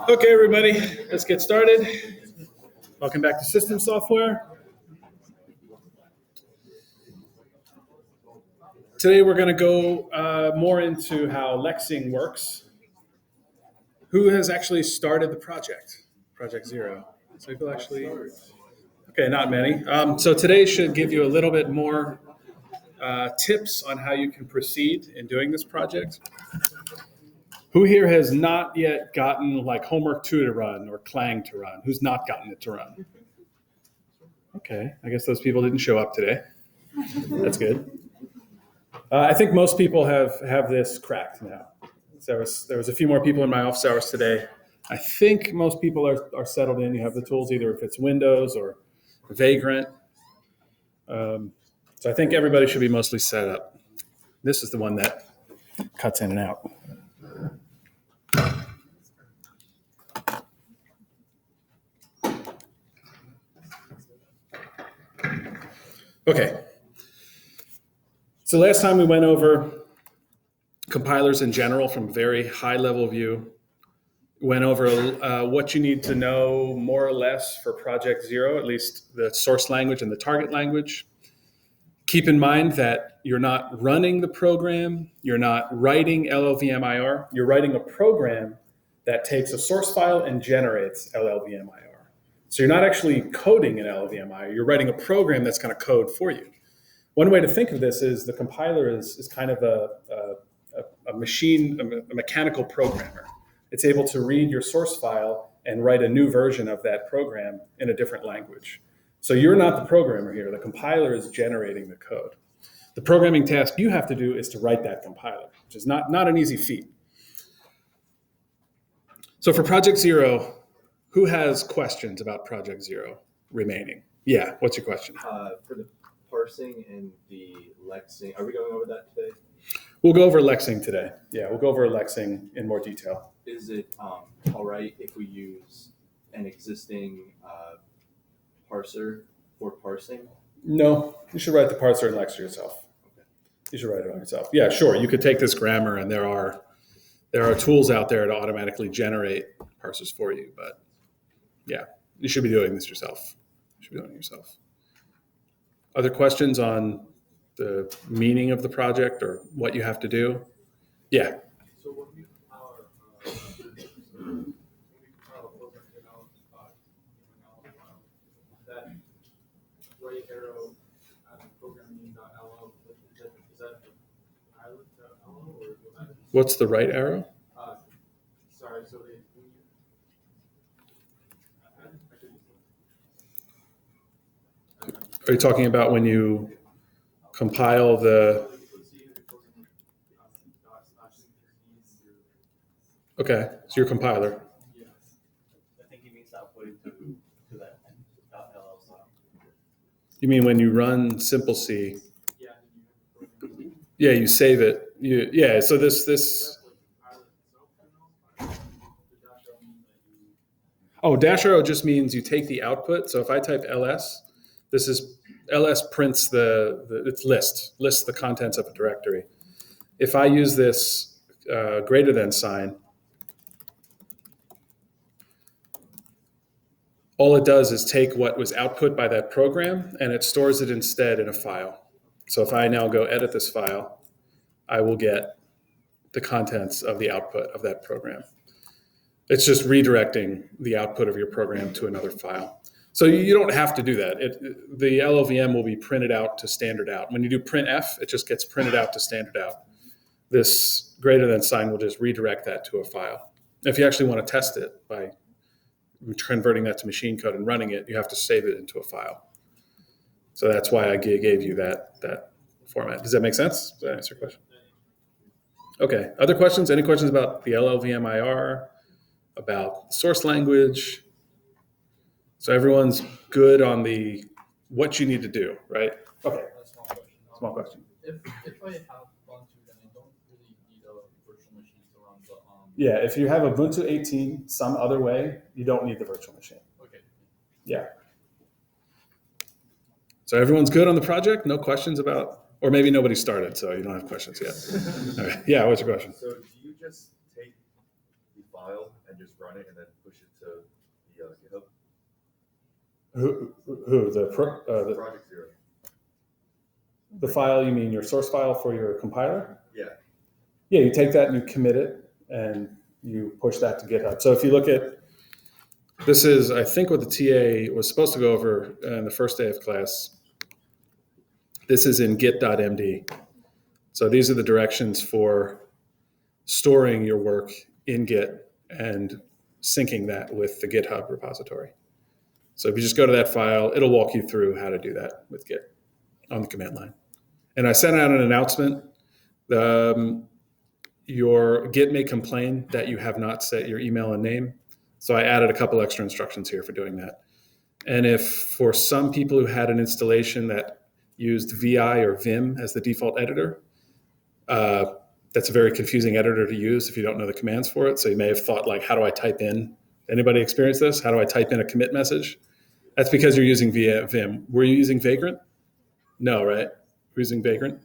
Okay, everybody, let's get started. Welcome back to System Software. Today we're going to go more into how Lexing works. Who has actually started the project? Project Zero. So people actually, okay, not many. So today should give you a little bit more tips on how you can proceed in doing this project. Who here has not yet gotten like homework 2 to run or Clang to run? Who's not gotten it to run? Okay, I guess those people didn't show up today. That's good. I think most people have this cracked now. There was a few more people in my office hours today. I think most people are settled in. You have the tools, either if it's Windows or Vagrant. So I think everybody should be mostly set up. This is the one that cuts in and out. Okay. So last time we went over compilers in general from a very high level view. Went over what you need to know more or less for Project Zero, at least the source language and the target language. Keep in mind that you're not running the program, you're not writing LLVMIR, you're writing a program that takes a source file and generates LLVMIR. So you're not actually coding an LLVMIR, you're writing a program that's going to code for you. One way to think of this is the compiler is kind of a machine, a mechanical programmer. It's able to read your source file and write a new version of that program in a different language. So you're not the programmer here. The compiler is generating the code. The programming task you have to do is to write that compiler, which is not an easy feat. So for Project Zero, who has questions about Project Zero remaining? Yeah, what's your question? For the parsing and the Lexing, are we going over that today? We'll go over Lexing today. Yeah, we'll go over Lexing in more detail. Is it all right if we use an existing parser for parsing? No, you should write the parser in Lexer yourself. Okay. You should write it on yourself. Yeah, sure. You could take this grammar, and there are tools out there to automatically generate parsers for you. But yeah, you should be doing this yourself. You should be doing it yourself. Other questions on the meaning of the project or what you have to do? Yeah. So when we compile a program that right arrow at programming.lo, is that the pilot.lo or what's the right arrow? Sorry, so are you talking about when you compile the? Okay, so your compiler. I think he means outputting to that .ll file. You mean when you run simple C? Yeah, you save it. Yeah. So this. Oh, dash arrow just means you take the output. So if I type ls, ls prints it's lists the contents of a directory. If I use this greater than sign, all it does is take what was output by that program and it stores it instead in a file. So if I now go edit this file, I will get the contents of the output of that program. It's just redirecting the output of your program to another file. So you don't have to do that. The LLVM will be printed out to standard out. When you do printf, it just gets printed out to standard out. This greater than sign will just redirect that to a file. If you actually want to test it by converting that to machine code and running it, you have to save it into a file. So that's why I gave you that format. Does that make sense? Does that answer your question? Okay. Other questions? Any questions about the LLVMIR, about source language? So everyone's good on the what you need to do, right? Okay. Small question. If I have Ubuntu, then I don't really need a virtual machine to run the. Yeah, if you have Ubuntu 18 some other way, you don't need the virtual machine. Okay. Yeah. So everyone's good on the project? No questions about Or maybe nobody started, so you don't have questions yet. All right. Yeah, what's your question? So do you just take the file and just run it and then push it to the GitHub? Who? The Project Zero. the file, you mean your source file for your compiler? Yeah. Yeah, you take that and you commit it and you push that to GitHub. So if you look at, this is, I think, what the TA was supposed to go over in the first day of class. This is in git.md. So these are the directions for storing your work in Git and syncing that with the GitHub repository. So if you just go to that file, it'll walk you through how to do that with Git on the command line. And I sent out an announcement. Your Git may complain that you have not set your email and name. So I added a couple extra instructions here for doing that. And if for some people who had an installation that used VI or Vim as the default editor, that's a very confusing editor to use if you don't know the commands for it. So you may have thought, like, how do I type in? Anybody experience this? How do I type in a commit message? That's because you're using Vim. Were you using Vagrant? No, right? We're using Vagrant?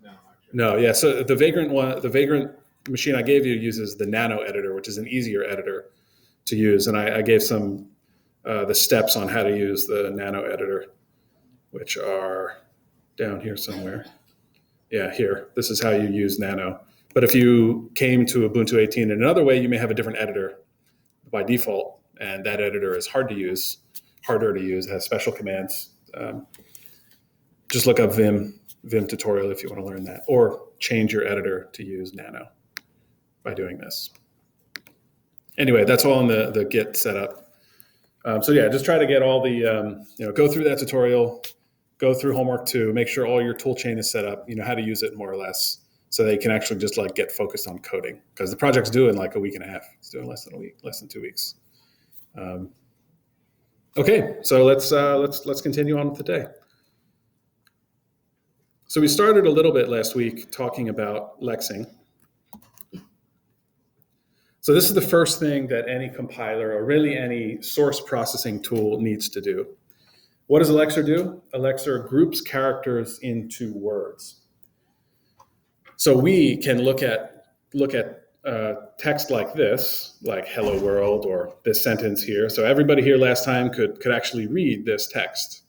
No, actually. No, yeah. So the Vagrant machine I gave you uses the Nano editor, which is an easier editor to use. And I gave some the steps on how to use the Nano editor, which are down here somewhere. Yeah, here. This is how you use Nano. But if you came to Ubuntu 18 in another way, you may have a different editor by default, and that editor is harder to use, it has special commands. Just look up Vim tutorial if you want to learn that, or change your editor to use Nano by doing this. Anyway, that's all in the Git setup. So yeah, just try to get all the, go through that tutorial, go through homework 2, make sure all your tool chain is set up, how to use it more or less, so they can actually just like get focused on coding, because the project's due in like a week and a half. It's doing less than a week, less than 2 weeks. Okay, so let's continue on with the day. So we started a little bit last week talking about Lexing. So this is the first thing that any compiler or really any source processing tool needs to do. What does a Lexer do? A Lexer groups characters into words. So we can look at text like this, like hello world, or this sentence here. So everybody here last time could actually read this text,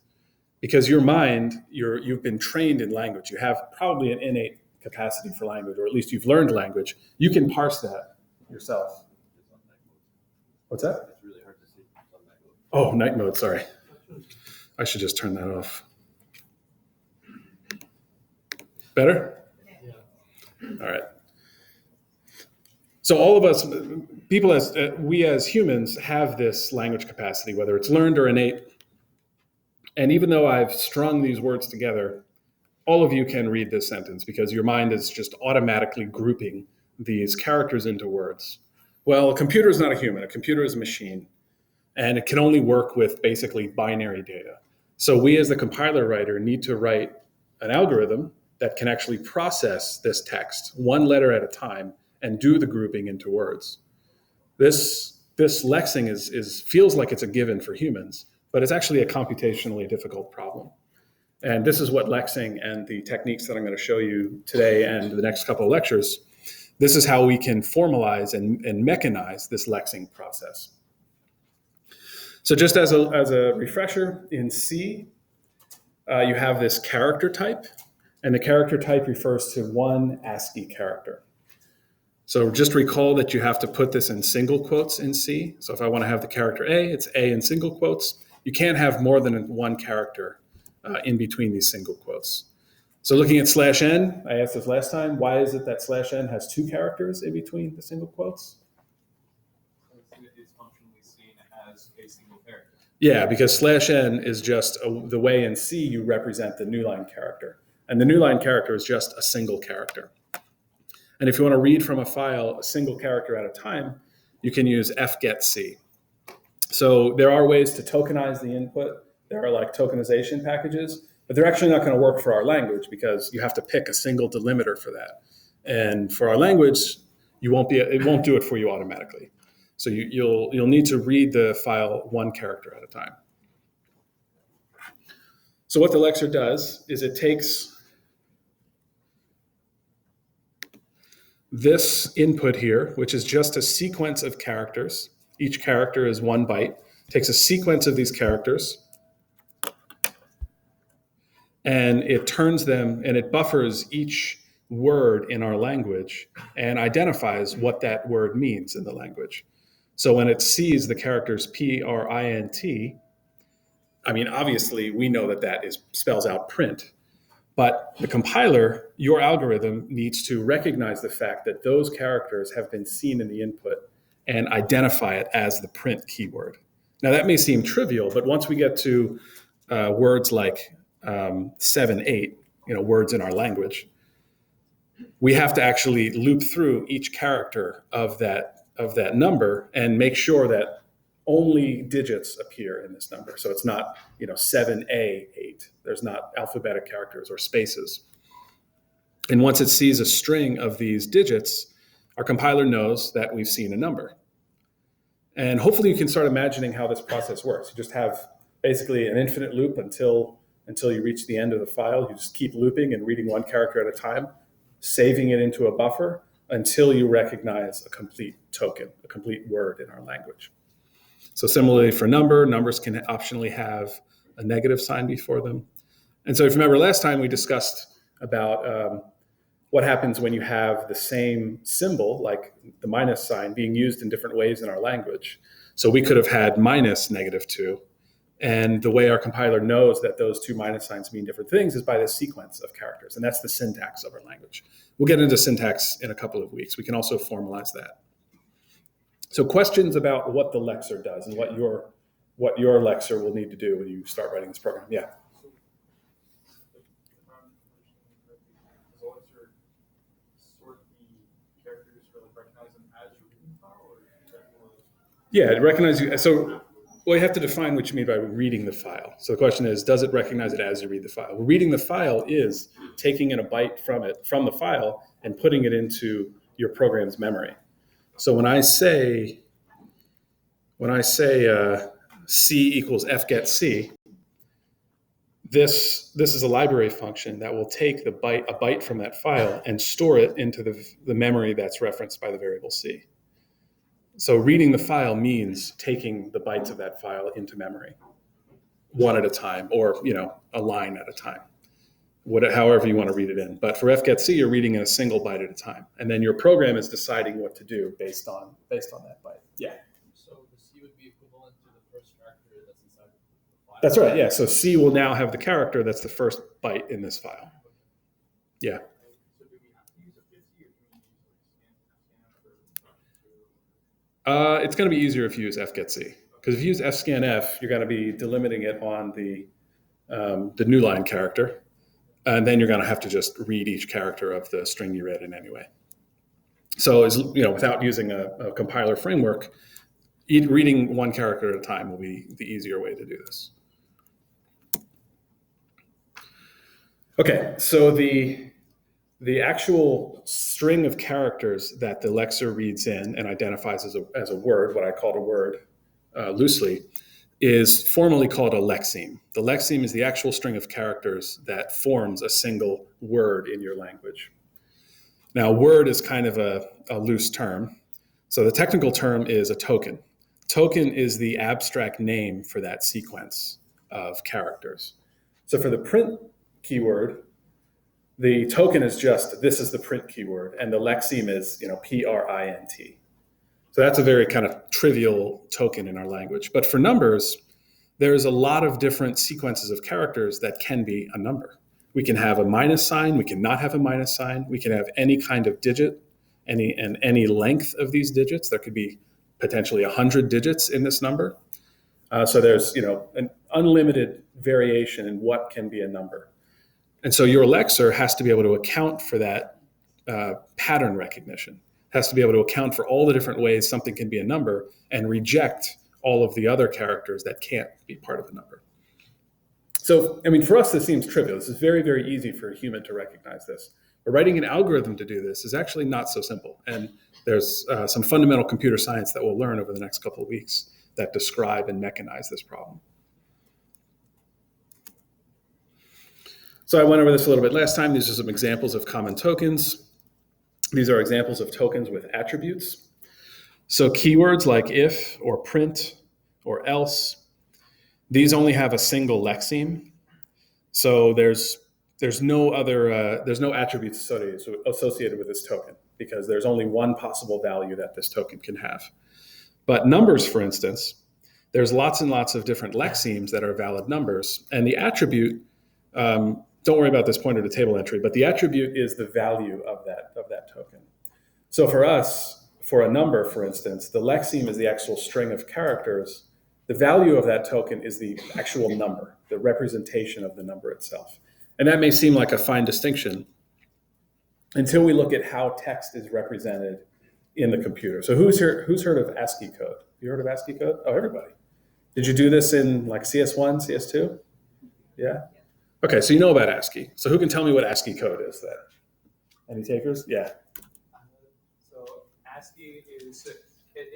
because your mind, you've been trained in language. You have probably an innate capacity for language, or at least you've learned language. You can parse that yourself. What's that? It's really hard to see on night mode. Oh, night mode, sorry. I should just turn that off. Better? Yeah. All right. So all of us, people we as humans have this language capacity, whether it's learned or innate. And even though I've strung these words together, all of you can read this sentence because your mind is just automatically grouping these characters into words. Well, a computer is not a human. A computer is a machine, and it can only work with basically binary data. So we as the compiler writer need to write an algorithm that can actually process this text one letter at a time and do the grouping into words. This Lexing feels like it's a given for humans, but it's actually a computationally difficult problem. And this is what Lexing and the techniques that I'm going to show you today and the next couple of lectures, this is how we can formalize and mechanize this Lexing process. So just as a refresher, in C, you have this character type, and the character type refers to one ASCII character. So just recall that you have to put this in single quotes in C. So if I want to have the character A, it's A in single quotes. You can't have more than one character in between these single quotes. So looking at /n, I asked this last time, why is it that /n has 2 characters in between the single quotes? It's functionally seen as a single character. Yeah, because /n is just the way in C you represent the new line character. And the new line character is just a single character. And if you want to read from a file a single character at a time, you can use fgetc. So there are ways to tokenize the input. There are like tokenization packages, but they're actually not going to work for our language because you have to pick a single delimiter for that. And for our language, it won't do it for you automatically. So you'll need to read the file one character at a time. So what the Lexer does is it takes this input here, which is just a sequence of characters. Each character is 1 byte. Takes a sequence of these characters, and it turns them, and it buffers each word in our language and identifies what that word means in the language. So when it sees the characters print, I mean, obviously we know that that spells out print, but the compiler, your algorithm, needs to recognize the fact that those characters have been seen in the input and identify it as the print keyword. Now that may seem trivial, but once we get to words like 7, 8, words in our language, we have to actually loop through each character of that number and make sure that only digits appear in this number. So it's not 7A 8. There's not alphabetic characters or spaces. And once it sees a string of these digits, our compiler knows that we've seen a number. And hopefully you can start imagining how this process works. You just have basically an infinite loop until you reach the end of the file. You just keep looping and reading one character at a time, saving it into a buffer until you recognize a complete token, a complete word in our language. So similarly for numbers can optionally have a negative sign before them. And so if you remember last time we discussed about what happens when you have the same symbol, like the minus sign, being used in different ways in our language. So we could have had minus -2. And the way our compiler knows that those two minus signs mean different things is by the sequence of characters. And that's the syntax of our language. We'll get into syntax in a couple of weeks. We can also formalize that. So questions about what the Lexer does and what your Lexer will need to do when you start writing this program. Yeah. Yeah, it recognizes. So, well, you have to define what you mean by reading the file. So the question is, does it recognize it as you read the file? Well, reading the file is taking in a byte from the file and putting it into your program's memory. So when I say C equals fgetC, this is a library function that will take a byte from that file and store it into the memory that's referenced by the variable C. So reading the file means taking the bytes of that file into memory, one at a time, or a line at a time, however you want to read it in. But for fgetC, you're reading in a single byte at a time, and then your program is deciding what to do based on that byte. Yeah. So the C would be equivalent to the first character that's inside the file. That's right. Yeah. So C will now have the character that's the first byte in this file. Yeah. So do we have to use a fgetC, or can we use scanf? It's going to be easier if you use fgetC, because if you use fscanf, you're going to be delimiting it on the new line character, and then you're going to have to just read each character of the string you read in anyway. So, without using a compiler framework, reading one character at a time will be the easier way to do this. Okay, so the actual string of characters that the Lexer reads in and identifies as a word, what I call a word loosely, is formally called a lexeme. The lexeme is the actual string of characters that forms a single word in your language. Now, word is kind of a loose term. So the technical term is a token. Token is the abstract name for that sequence of characters. So for the print keyword, the token is just, this is the print keyword, and the lexeme is, print. So that's a very kind of trivial token in our language. But for numbers, there's a lot of different sequences of characters that can be a number. We can have a minus sign, we can not have a minus sign, we can have any kind of digit, any length of these digits. There could be potentially 100 digits in this number. So there's, an unlimited variation in what can be a number. And so your Lexer has to be able to account for that pattern recognition, has to be able to account for all the different ways something can be a number and reject all of the other characters that can't be part of a number. So, for us, this seems trivial. This is very, very easy for a human to recognize this. But writing an algorithm to do this is actually not so simple. And there's some fundamental computer science that we'll learn over the next couple of weeks that describe and mechanize this problem. So I went over this a little bit last time. These are some examples of common tokens. These are examples of tokens with attributes. So keywords like if or print or else, these only have a single lexeme. So there's no attributes associated with this token because there's only one possible value that this token can have. But numbers, for instance, there's lots and lots of different lexemes that are valid numbers, and the attribute, don't worry about this pointer to table entry, but the attribute is the value of that token. So for us, for a number, for instance, the lexeme is the actual string of characters. The value of that token is the actual number, the representation of the number itself. And that may seem like a fine distinction until we look at how text is represented in the computer. So who's heard of ASCII code? You heard of ASCII code? Oh, everybody. Did you do this in like CS1, CS2? Yeah? Okay, so you know about ASCII. So who can tell me what ASCII code is then? Any takers? Yeah. So ASCII is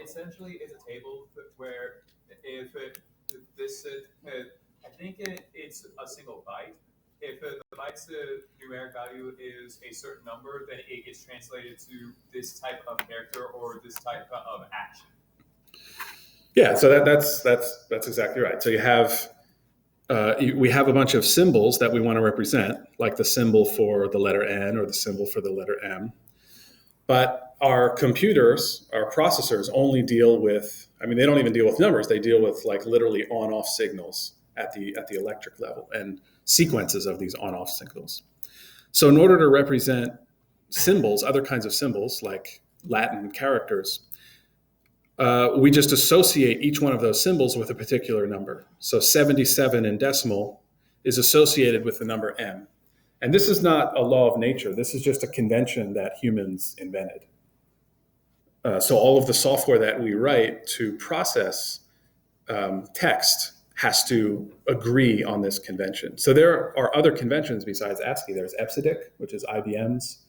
essentially is a table where if this I think it's a single byte. If the byte's numeric value is a certain number, then it gets translated to this type of character or this type of action. Yeah, so that's exactly right. So you have we have a bunch of symbols that we want to represent, like the symbol for the letter N or the symbol for the letter M. But our computers, our processors only deal with, they don't even deal with numbers. They deal with like literally on-off signals at the electric level and sequences of these on-off signals. So in order to represent symbols, other kinds of symbols like Latin characters, we just associate each one of those symbols with a particular number. So 77 in decimal is associated with the number M. And this is not a law of nature. This is just a convention that humans invented. So all of the software that we write to process text has to agree on this convention. So there are other conventions besides ASCII. There's EBCDIC, which is IBM's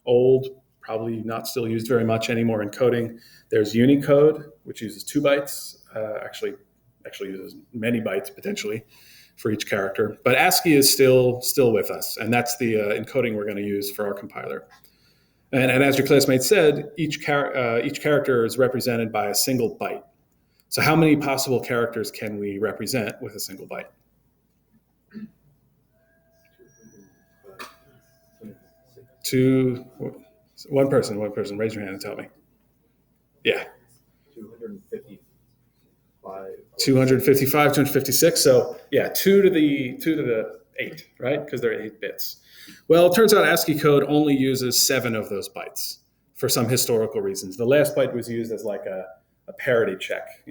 old, probably not still used very much anymore in coding. There's Unicode, which uses 2 bytes, actually uses many bytes potentially for each character. But ASCII is still with us, and that's the encoding we're going to use for our compiler. And as your classmate said, each character is represented by a single byte. So how many possible characters can we represent with a single byte? One person, raise your hand and tell me. Yeah. 255, 256. So yeah, 2 to the 8, right? Because they're 8 bits. Well, it turns out ASCII code only uses 7 of those bytes for some historical reasons. The last byte was used as like a parity check,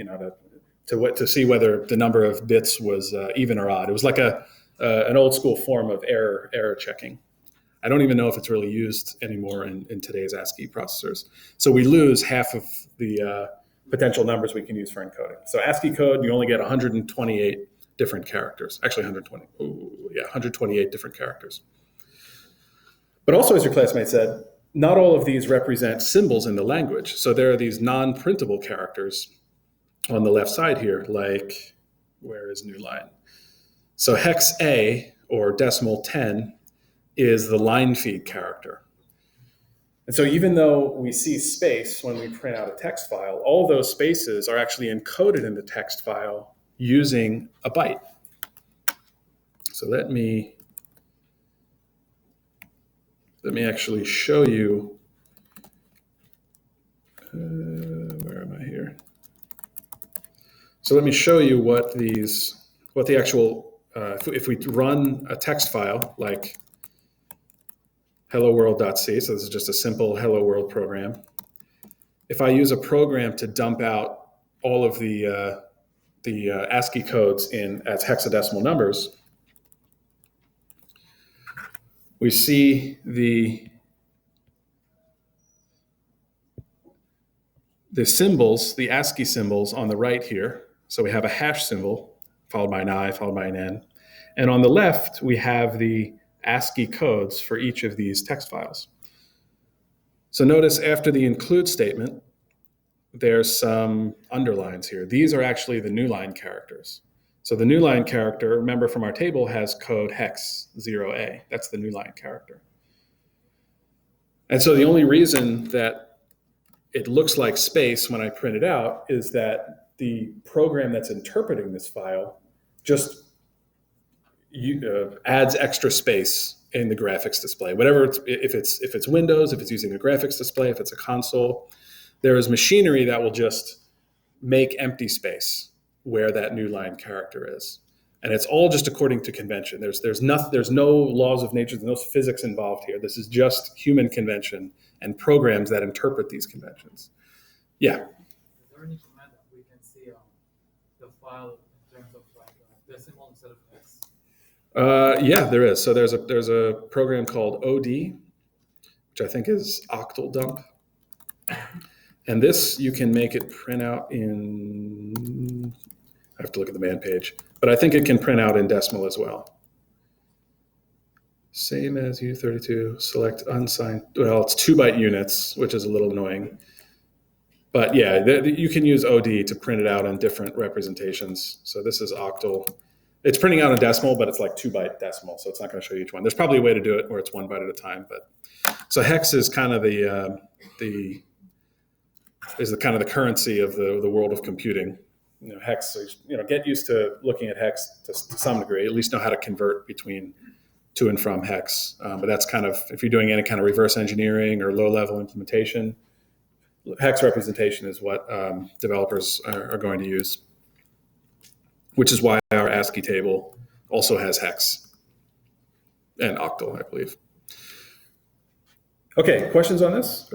to see whether the number of bits was even or odd. It was like an old school form of error checking. I don't even know if it's really used anymore in today's ASCII processors. So we lose half of the potential numbers we can use for encoding. So ASCII code, you only get 128 different characters. Actually 128 different characters. But also, as your classmate said, not all of these represent symbols in the language. So there are these non-printable characters on the left side here, like, where is new line? So hex A, or decimal 10, is the line feed character. And so even though we see space when we print out a text file, all those spaces are actually encoded in the text file using a byte. So let me actually show you, where am I here? So let me show you what the actual, if we run a text file like hello world.c, so this is just a simple hello world program. If I use a program to dump out all of the ASCII codes as hexadecimal numbers, we see the symbols, the ASCII symbols on the right here. So we have a hash symbol followed by an I, followed by an N. And on the left, we have the ASCII codes for each of these text files. So notice after the include statement, there's some underlines here. These are actually the new line characters. So the new line character, remember from our table, has code hex 0A. That's the new line character. And so the only reason that it looks like space when I print it out is that the program that's interpreting this file just adds extra space in the graphics display. Whatever if it's Windows, if it's using a graphics display, if it's a console, there is machinery that will just make empty space where that new line character is. And it's all just according to convention. There's no laws of nature, there's no physics involved here. This is just human convention and programs that interpret these conventions. Yeah. Is there any command that we can see the file in terms of like decimal instead of hex? Yeah, there is. So there's a program called OD, which I think is octal dump. And this, you can make it print out in, I have to look at the man page, but I think it can print out in decimal as well. Same as U32, select unsigned, well, it's 2-byte units, which is a little annoying. But yeah, you can use OD to print it out in different representations. So this is octal. It's printing out in decimal, but it's like 2-byte decimal, so it's not going to show you each one. There's probably a way to do it where it's 1 byte at a time. But so hex is kind of the currency of the world of computing. Hex, get used to looking at hex to some degree, at least know how to convert between to and from hex. But that's kind of, if you're doing any kind of reverse engineering or low-level implementation, hex representation is what developers are going to use, which is why our ASCII table also has hex and octal, I believe. Okay, questions on this?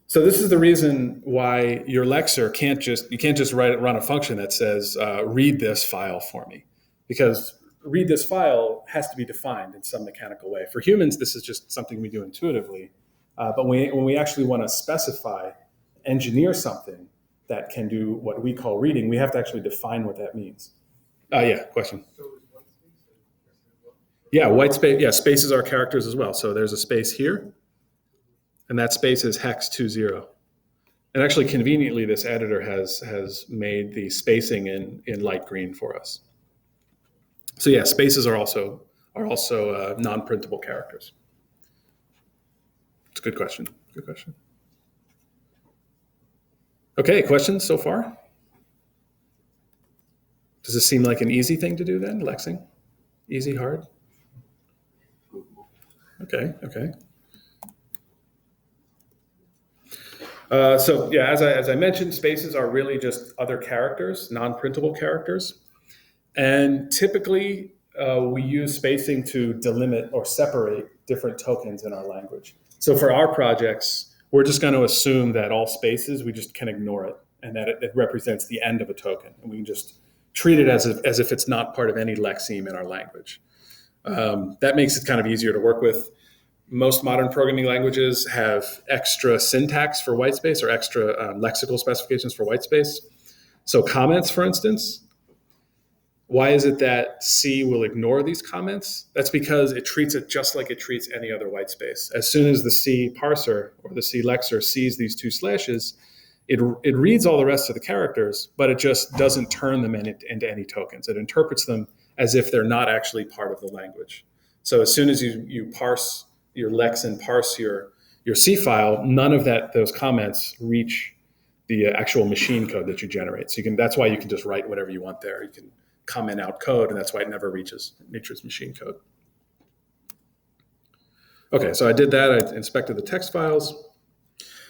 So this is the reason why your Lexer can't just run a function that says read this file for me, because read this file has to be defined in some mechanical way. For humans, this is just something we do intuitively, but when we actually want to engineer something that can do what we call reading, we have to actually define what that means. Yeah, question. So is whitespace as well? Yeah, whitespace. Yeah, spaces are characters as well. So there's a space here, and that space is hex 20. And actually, conveniently, this editor has made the spacing in light green for us. So yeah, spaces are also non-printable characters. It's a good question. Good question. Okay, questions so far? Does this seem like an easy thing to do then, Lexing? Easy, hard? Okay. So yeah, as I mentioned, spaces are really just other characters, non-printable characters. And typically, we use spacing to delimit or separate different tokens in our language. So for our projects, we're just going to assume that all spaces, we just can ignore it, and that it represents the end of a token. And we can just treat it as if it's not part of any lexeme in our language. That makes it kind of easier to work with. Most modern programming languages have extra syntax for whitespace or extra lexical specifications for whitespace. So comments, for instance, why is it that C will ignore these comments? That's because it treats it just like it treats any other whitespace. As soon as the C parser or the C Lexer sees these two slashes, it reads all the rest of the characters, but it just doesn't turn them into any tokens. It interprets them as if they're not actually part of the language. So as soon as you parse your Lex and parse your C file, none of those comments reach the actual machine code that you generate. So that's why you can just write whatever you want there. You can comment out code, and that's why it never reaches nature's machine code. Okay, so I did that. I inspected the text files.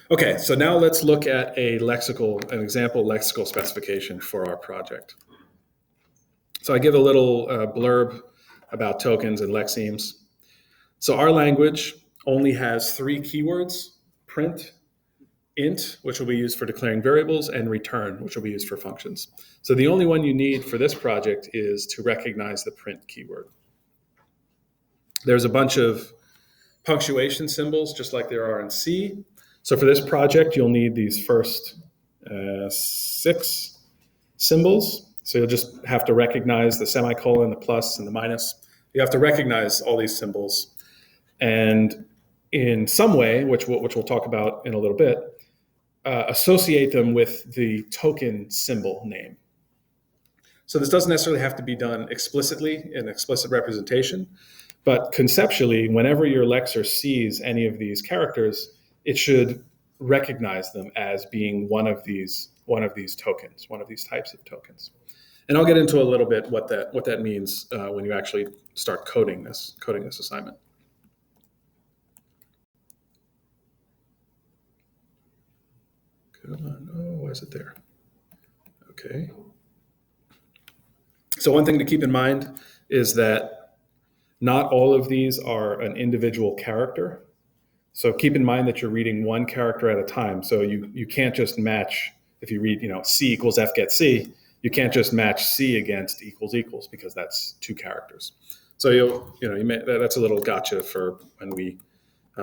Okay, so now let's look at an example lexical specification for our project. So I give a little blurb about tokens and lexemes. So our language only has 3 keywords: print, int, which will be used for declaring variables, and return, which will be used for functions. So the only one you need for this project is to recognize the print keyword. There's a bunch of punctuation symbols, just like there are in C. So for this project, you'll need these first 6 symbols. So you'll just have to recognize the semicolon, the plus, and the minus. You have to recognize all these symbols. And in some way, which we'll talk about in a little bit, associate them with the token symbol name. So this doesn't necessarily have to be done explicitly in explicit representation, but conceptually, whenever your Lexer sees any of these characters, it should recognize them as being one of these tokens, one of these types of tokens. And I'll get into a little bit what that means when you actually start coding this assignment. Come on, oh, why is it there? Okay. So one thing to keep in mind is that not all of these are an individual character. So keep in mind that you're reading one character at a time. So you can't just match, if you read, C equals F get C, you can't just match C against equals equals because that's two characters. So that's a little gotcha for when we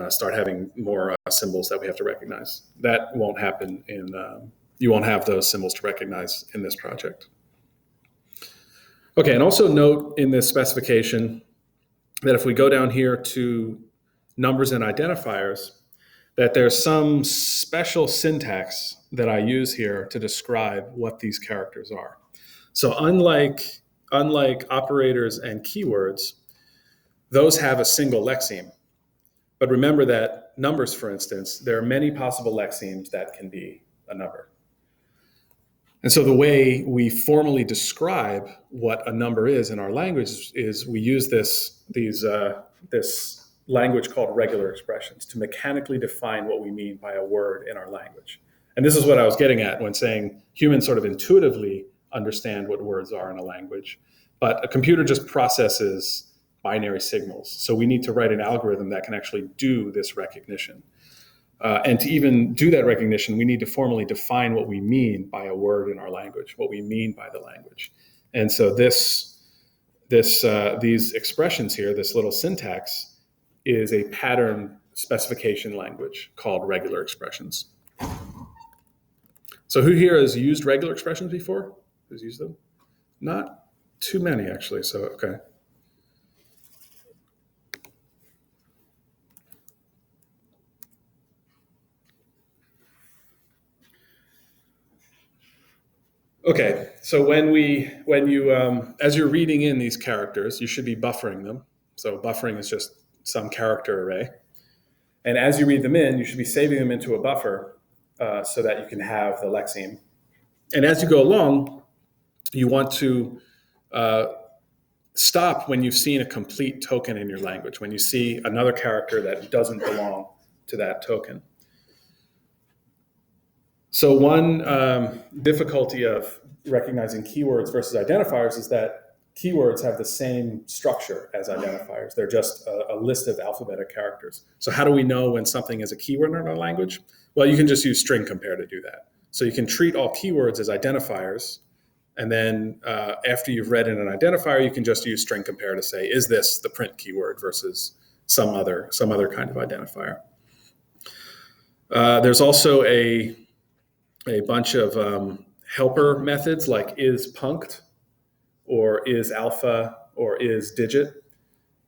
start having more symbols that we have to recognize. That won't happen you won't have those symbols to recognize in this project. Okay, and also note in this specification that if we go down here to numbers and identifiers, that there's some special syntax that I use here to describe what these characters are. So unlike operators and keywords, those have a single lexeme. But remember that numbers, for instance, there are many possible lexemes that can be a number. And so the way we formally describe what a number is in our language is we use this language called regular expressions to mechanically define what we mean by a word in our language. And this is what I was getting at when saying humans sort of intuitively understand what words are in a language, but a computer just processes binary signals. So we need to write an algorithm that can actually do this recognition. And to even do that recognition, we need to formally define what we mean by a word in our language, what we mean by the language. And so these expressions here, this little syntax, is a pattern specification language called regular expressions. So who here has used regular expressions before? Who's used them? Not too many, actually. So, okay. Okay, so as you're reading in these characters, you should be buffering them. So buffering is just some character array. And as you read them in, you should be saving them into a buffer so that you can have the lexeme. And as you go along, you want to stop when you've seen a complete token in your language, when you see another character that doesn't belong to that token. So one difficulty of recognizing keywords versus identifiers is that keywords have the same structure as identifiers. They're just a list of alphabetic characters. So how do we know when something is a keyword in our language? Well, you can just use string compare to do that. So you can treat all keywords as identifiers, and then after you've read in an identifier, you can just use string compare to say, is this the print keyword versus some other kind of identifier? There's also a bunch of helper methods like is punct or is alpha or is digit.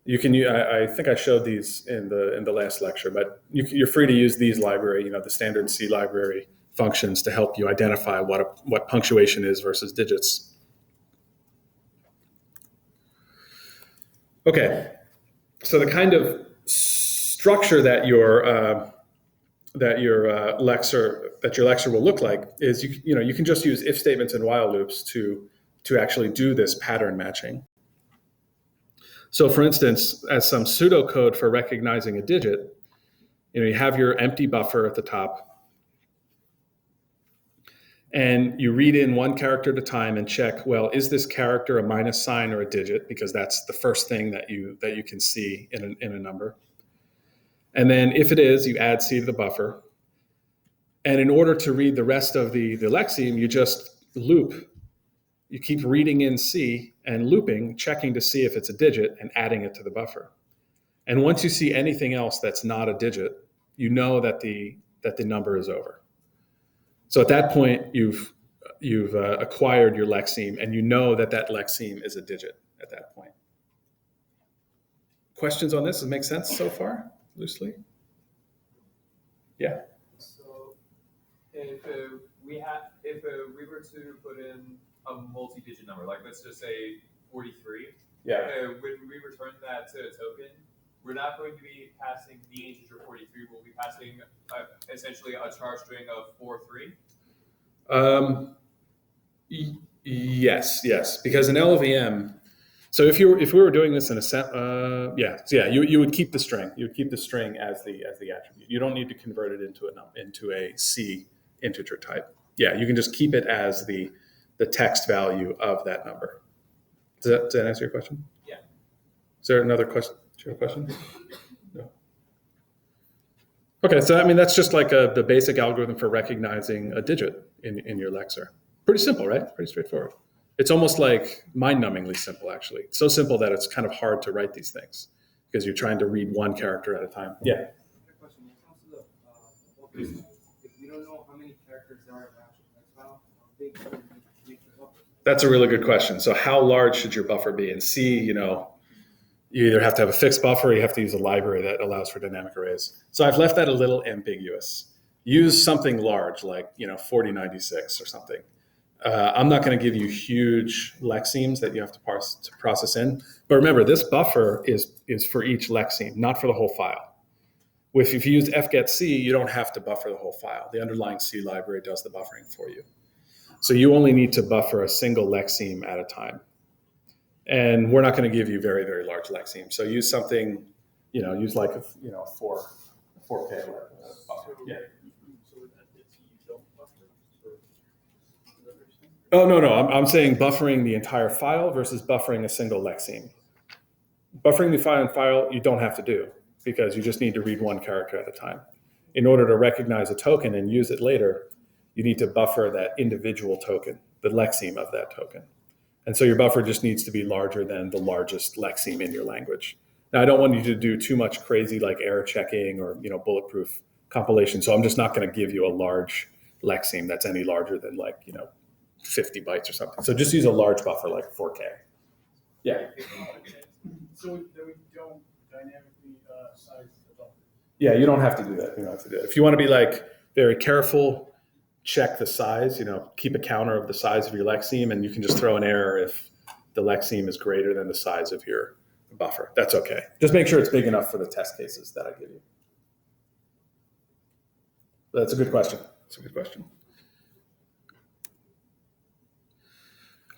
You can I think I showed these in the last lecture, but you're free to use these library, the standard C library functions to help you identify what punctuation is versus digits. Okay, so the kind of structure that your Lexer will look like is you can just use if statements and while loops to actually do this pattern matching. So for instance, as some pseudocode for recognizing a digit, you have your empty buffer at the top, and you read in one character at a time and check, well, is this character a minus sign or a digit? Because that's the first thing that you can see in a number. And then if it is, you add C to the buffer. And in order to read the rest of the lexeme, you just loop. You keep reading in C and looping, checking to see if it's a digit and adding it to the buffer. And once you see anything else that's not a digit, you know that the number is over. So at that point, you've acquired your lexeme, and you know that lexeme is a digit at that point. Questions on this? Does it make sense so far, loosely? Yeah. So if we were to put in a multi-digit number, like let's just say 43. Yeah. When we return that token, we're not going to be passing the integer 43. We'll be passing essentially a char string of 43. Yes, because an LLVM. So if we were doing this in a you would keep the string. You would keep the string as the attribute. You don't need to convert it into a C integer type. Yeah, you can just keep it as the text value of that number. Does that answer your question? Yeah. Is there another question? Do you have a question? No. Okay, so I mean that's just like the basic algorithm for recognizing a digit in your Lexer. Pretty simple, right? Pretty straightforward. It's almost like mind-numbingly simple, actually. It's so simple that it's kind of hard to write these things because you're trying to read one character at a time. Yeah. Question. When it comes to the buffer size, if we don't know how many characters there are in the actual text file, how big do we make the buffer? That's a really good question. So how large should your buffer be? In C, you either have to have a fixed buffer or you have to use a library that allows for dynamic arrays. So I've left that a little ambiguous. Use something large like 4096 or something. I'm not going to give you huge lexemes that you have to process in. But remember, this buffer is for each lexeme, not for the whole file. If you use fgetc, you don't have to buffer the whole file. The underlying C library does the buffering for you. So you only need to buffer a single lexeme at a time. And we're not going to give you very, very large lexemes. So use something, use like a 4K buffer. Yeah. Oh, no. I'm saying buffering the entire file versus buffering a single lexeme. Buffering the file, you don't have to do because you just need to read one character at a time. In order to recognize a token and use it later, you need to buffer that individual token, the lexeme of that token. And so your buffer just needs to be larger than the largest lexeme in your language. Now, I don't want you to do too much crazy like error checking or bulletproof compilation. So I'm just not going to give you a large lexeme that's any larger than 50 bytes or something. So just use a large buffer like 4K. Yeah. So that we don't dynamically size the buffer. Yeah, you don't have to do that. If you want to be very careful, check the size, keep a counter of the size of your lexeme, and you can just throw an error if the lexeme is greater than the size of your buffer. That's okay. Just make sure it's big enough for the test cases that I give you. That's a good question.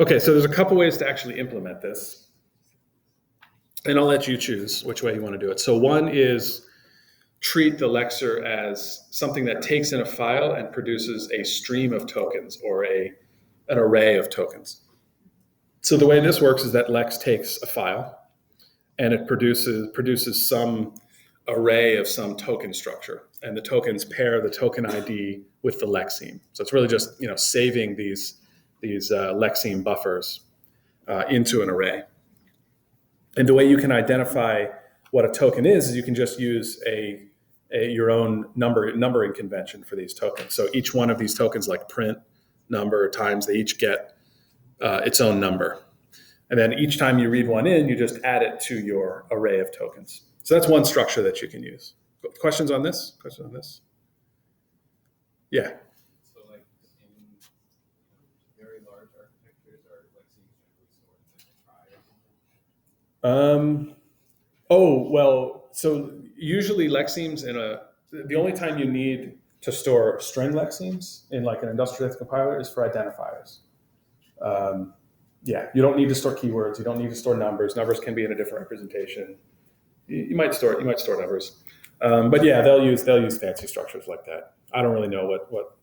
Okay, so there's a couple ways to actually implement this. And I'll let you choose which way you want to do it. So one is treat the Lexer as something that takes in a file and produces a stream of tokens or an array of tokens. So the way this works is that Lex takes a file and it produces some array of some token structure. And the tokens pair the token ID with the lexeme. So it's really just saving these lexeme buffers into an array. And the way you can identify what a token is you can just use your own numbering convention for these tokens. So each one of these tokens, like print, number, times, they each get its own number. And then each time you read one in, you just add it to your array of tokens. So that's one structure that you can use. Questions on this? Yeah. So like in very large architectures, are lexemes usually stored in a trie? So usually lexemes the only time you need to store string lexemes in like an industrial compiler is for identifiers. You don't need to store keywords. You don't need to store numbers. Numbers can be in a different representation. You might store numbers, but yeah, they'll use fancy structures like that. I don't really know what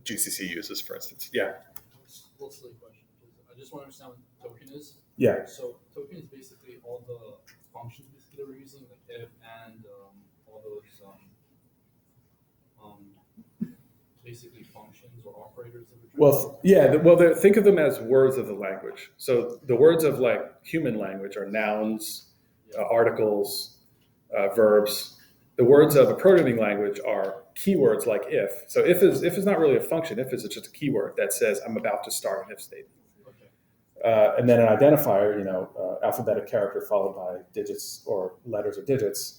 GCC uses, for instance. Yeah. Little silly question. I just want to understand what token is. Yeah. So token is basically all the functions that we're using, like if and all those basically functions or operators that we're trying think of them as words of the language. So the words of human language are nouns, articles, verbs. The words of a programming language are keywords like if. So if is not really a function. If is just a keyword that says I'm about to start an if statement. Okay. And then an identifier, alphabetic character followed by digits or letters or digits,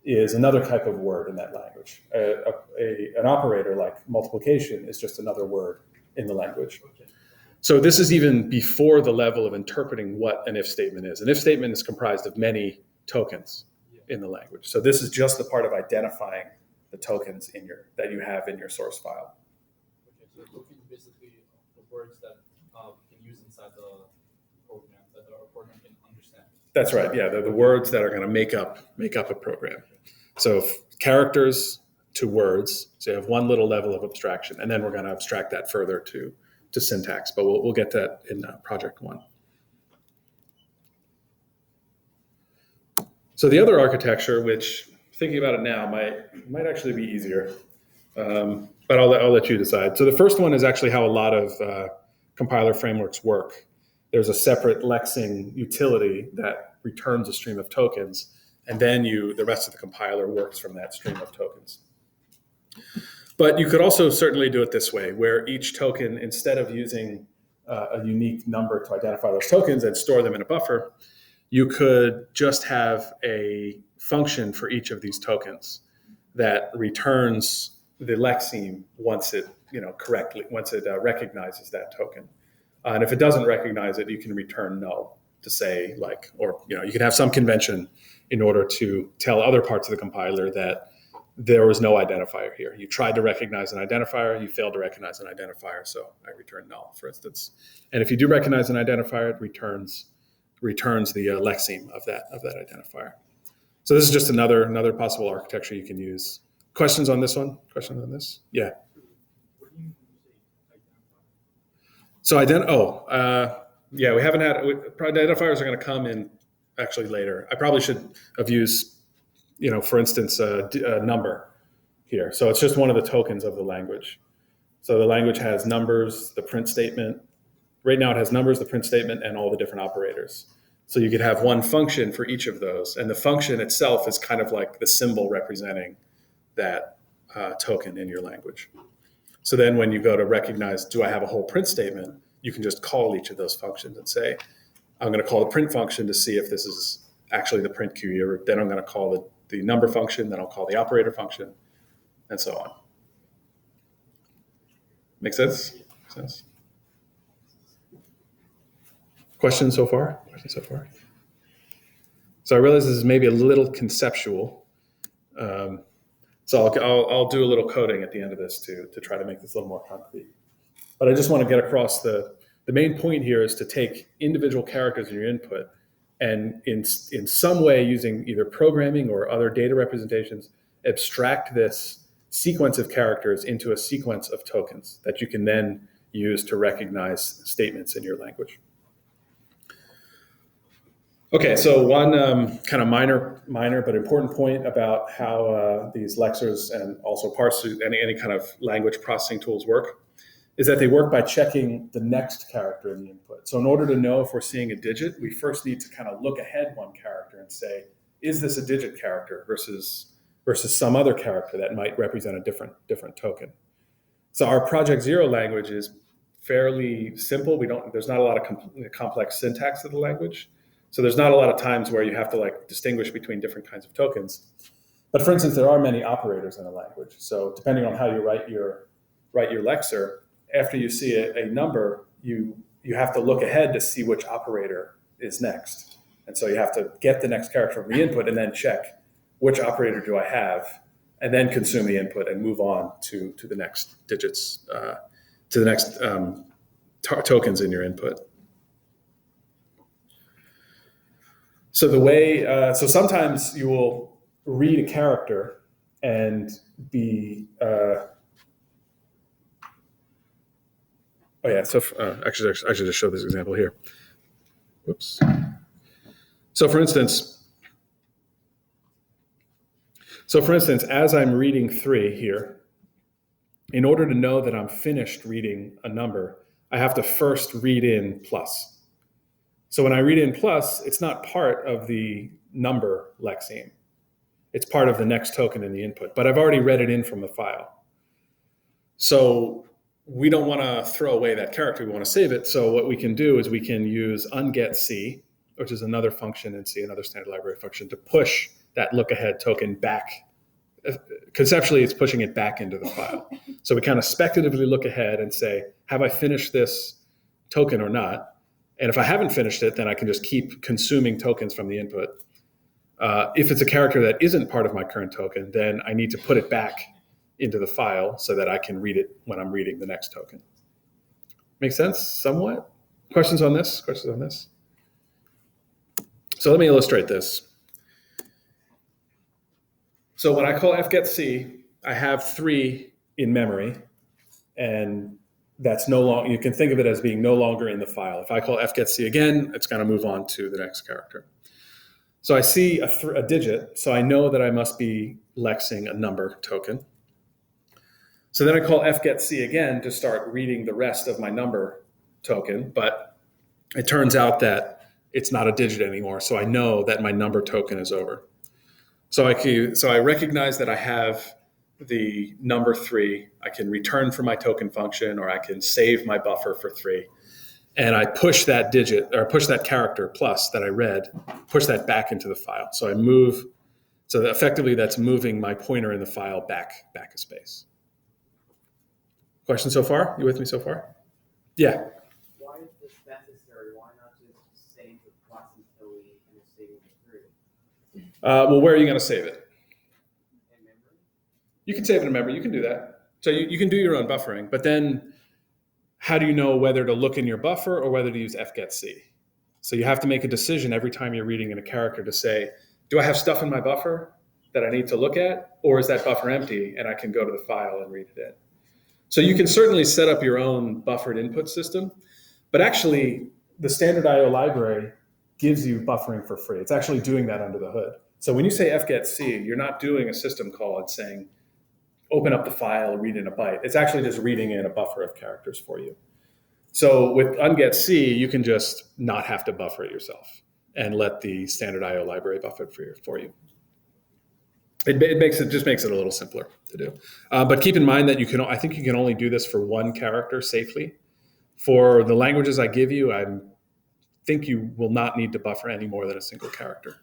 is another type of word in that language. An operator like multiplication is just another word in the language. Okay. So this is even before the level of interpreting what an if statement is. An if statement is comprised of many tokens in the language. So this is just the part of identifying the tokens that you have in your source file. Okay, so token is basically the words that we can use inside the program that our program can understand. That's right. Yeah, they're the words that are going to make up a program. So characters to words. So you have one little level of abstraction, and then we're going to abstract that further to syntax. But we'll get that in project 1. So the other architecture, which thinking about it now might actually be easier, but I'll let you decide. So the first one is actually how a lot of compiler frameworks work. There's a separate Lexing utility that returns a stream of tokens, and then the rest of the compiler works from that stream of tokens. But you could also certainly do it this way, where each token, instead of using a unique number to identify those tokens and store them in a buffer, you could just have a function for each of these tokens that returns the lexeme once it recognizes that token. And if it doesn't recognize it, you can return null to say you can have some convention in order to tell other parts of the compiler that there was no identifier here. You tried to recognize an identifier, you failed to recognize an identifier, so I return null, for instance. And if you do recognize an identifier, it returns the lexeme of that identifier. So this is just another possible architecture you can use. Questions on this one? Questions on this? Yeah. What do you say identifier? So we haven't had identifiers are going to come in actually later. I probably should have used, for instance, a number here. So it's just one of the tokens of the language. So the language has numbers, the print statement. Right now it has numbers, the print statement, and all the different operators. So you could have one function for each of those. And the function itself is kind of like the symbol representing that token in your language. So then when you go to recognize, do I have a whole print statement? You can just call each of those functions and say, I'm going to call the print function to see if this is actually the print queue. Then I'm going to call the number function, then I'll call the operator function, and so on. Make sense? Questions so far? So I realize this is maybe a little conceptual. So I'll do a little coding at the end of this to try to make this a little more concrete. But I just want to get across the main point here is to take individual characters in your input and in some way, using either programming or other data representations, abstract this sequence of characters into a sequence of tokens that you can then use to recognize statements in your language. Okay, so one kind of minor but important point about how these lexers and also parsers, any kind of language processing tools work, is that they work by checking the next character in the input. So in order to know if we're seeing a digit, we first need to kind of look ahead one character and say, is this a digit character versus some other character that might represent a different token? So our Project Zero language is fairly simple. There's not a lot of complex syntax of the language. So there's not a lot of times where you have to distinguish between different kinds of tokens. But for instance, there are many operators in a language. So depending on how you write your Lexer, after you see a number, you have to look ahead to see which operator is next. And so you have to get the next character from the input and then check which operator do I have, and then consume the input and move on to the next digits, to the next tokens in your input. So so sometimes you will read a character and be, actually, I should just show this example here. Whoops. So for instance, as I'm reading 3 here, in order to know that I'm finished reading a number, I have to first read in plus. So when I read in plus, it's not part of the number lexeme. It's part of the next token in the input, but I've already read it in from the file. So we don't want to throw away that character. We want to save it. So what we can do is we can use ungetc, which is another function in C, another standard library function, to push that look ahead token back. Conceptually, it's pushing it back into the file. So we kind of speculatively look ahead and say, have I finished this token or not. And if I haven't finished it, then I can just keep consuming tokens from the input. If it's a character that isn't part of my current token, then I need to put it back into the file so that I can read it when I'm reading the next token. Make sense somewhat? Questions on this? Questions on this? So let me illustrate this. So when I call fgetC, I have 3 in memory, and that's no longer, you can think of it as being no longer in the file. If I call fgetC again, it's going to move on to the next character. So I see a digit, so I know that I must be lexing a number token. So then I call fgetC again to start reading the rest of my number token, but it turns out that it's not a digit anymore, so I know that my number token is over. So I recognize that I have the number 3. I can return from my token function, or I can save my buffer for 3. And I push that digit, or push that character plus that I read, push that back into the file. So I move, so that effectively that's moving my pointer in the file back a space. Question so far? You with me so far? Yeah. Why is this necessary? Why not just save the plus until we finish saving the 3? Well, where are you going to save it? In memory? You can save it in memory. You can do that. So you can do your own buffering, but then how do you know whether to look in your buffer or whether to use fgetC? So you have to make a decision every time you're reading in a character to say, do I have stuff in my buffer that I need to look at, or is that buffer empty and I can go to the file and read it in? So you can certainly set up your own buffered input system, but actually the standard IO library gives you buffering for free. It's actually doing that under the hood. So when you say fgetC, you're not doing a system call and saying, open up the file, read in a byte. It's actually just reading in a buffer of characters for you. So with ungetC, you can just not have to buffer it yourself and let the standard IO library buffer it for you. It just makes it a little simpler to do. But keep in mind that I think you can only do this for one character safely. For the languages I give you, I think you will not need to buffer any more than a single character.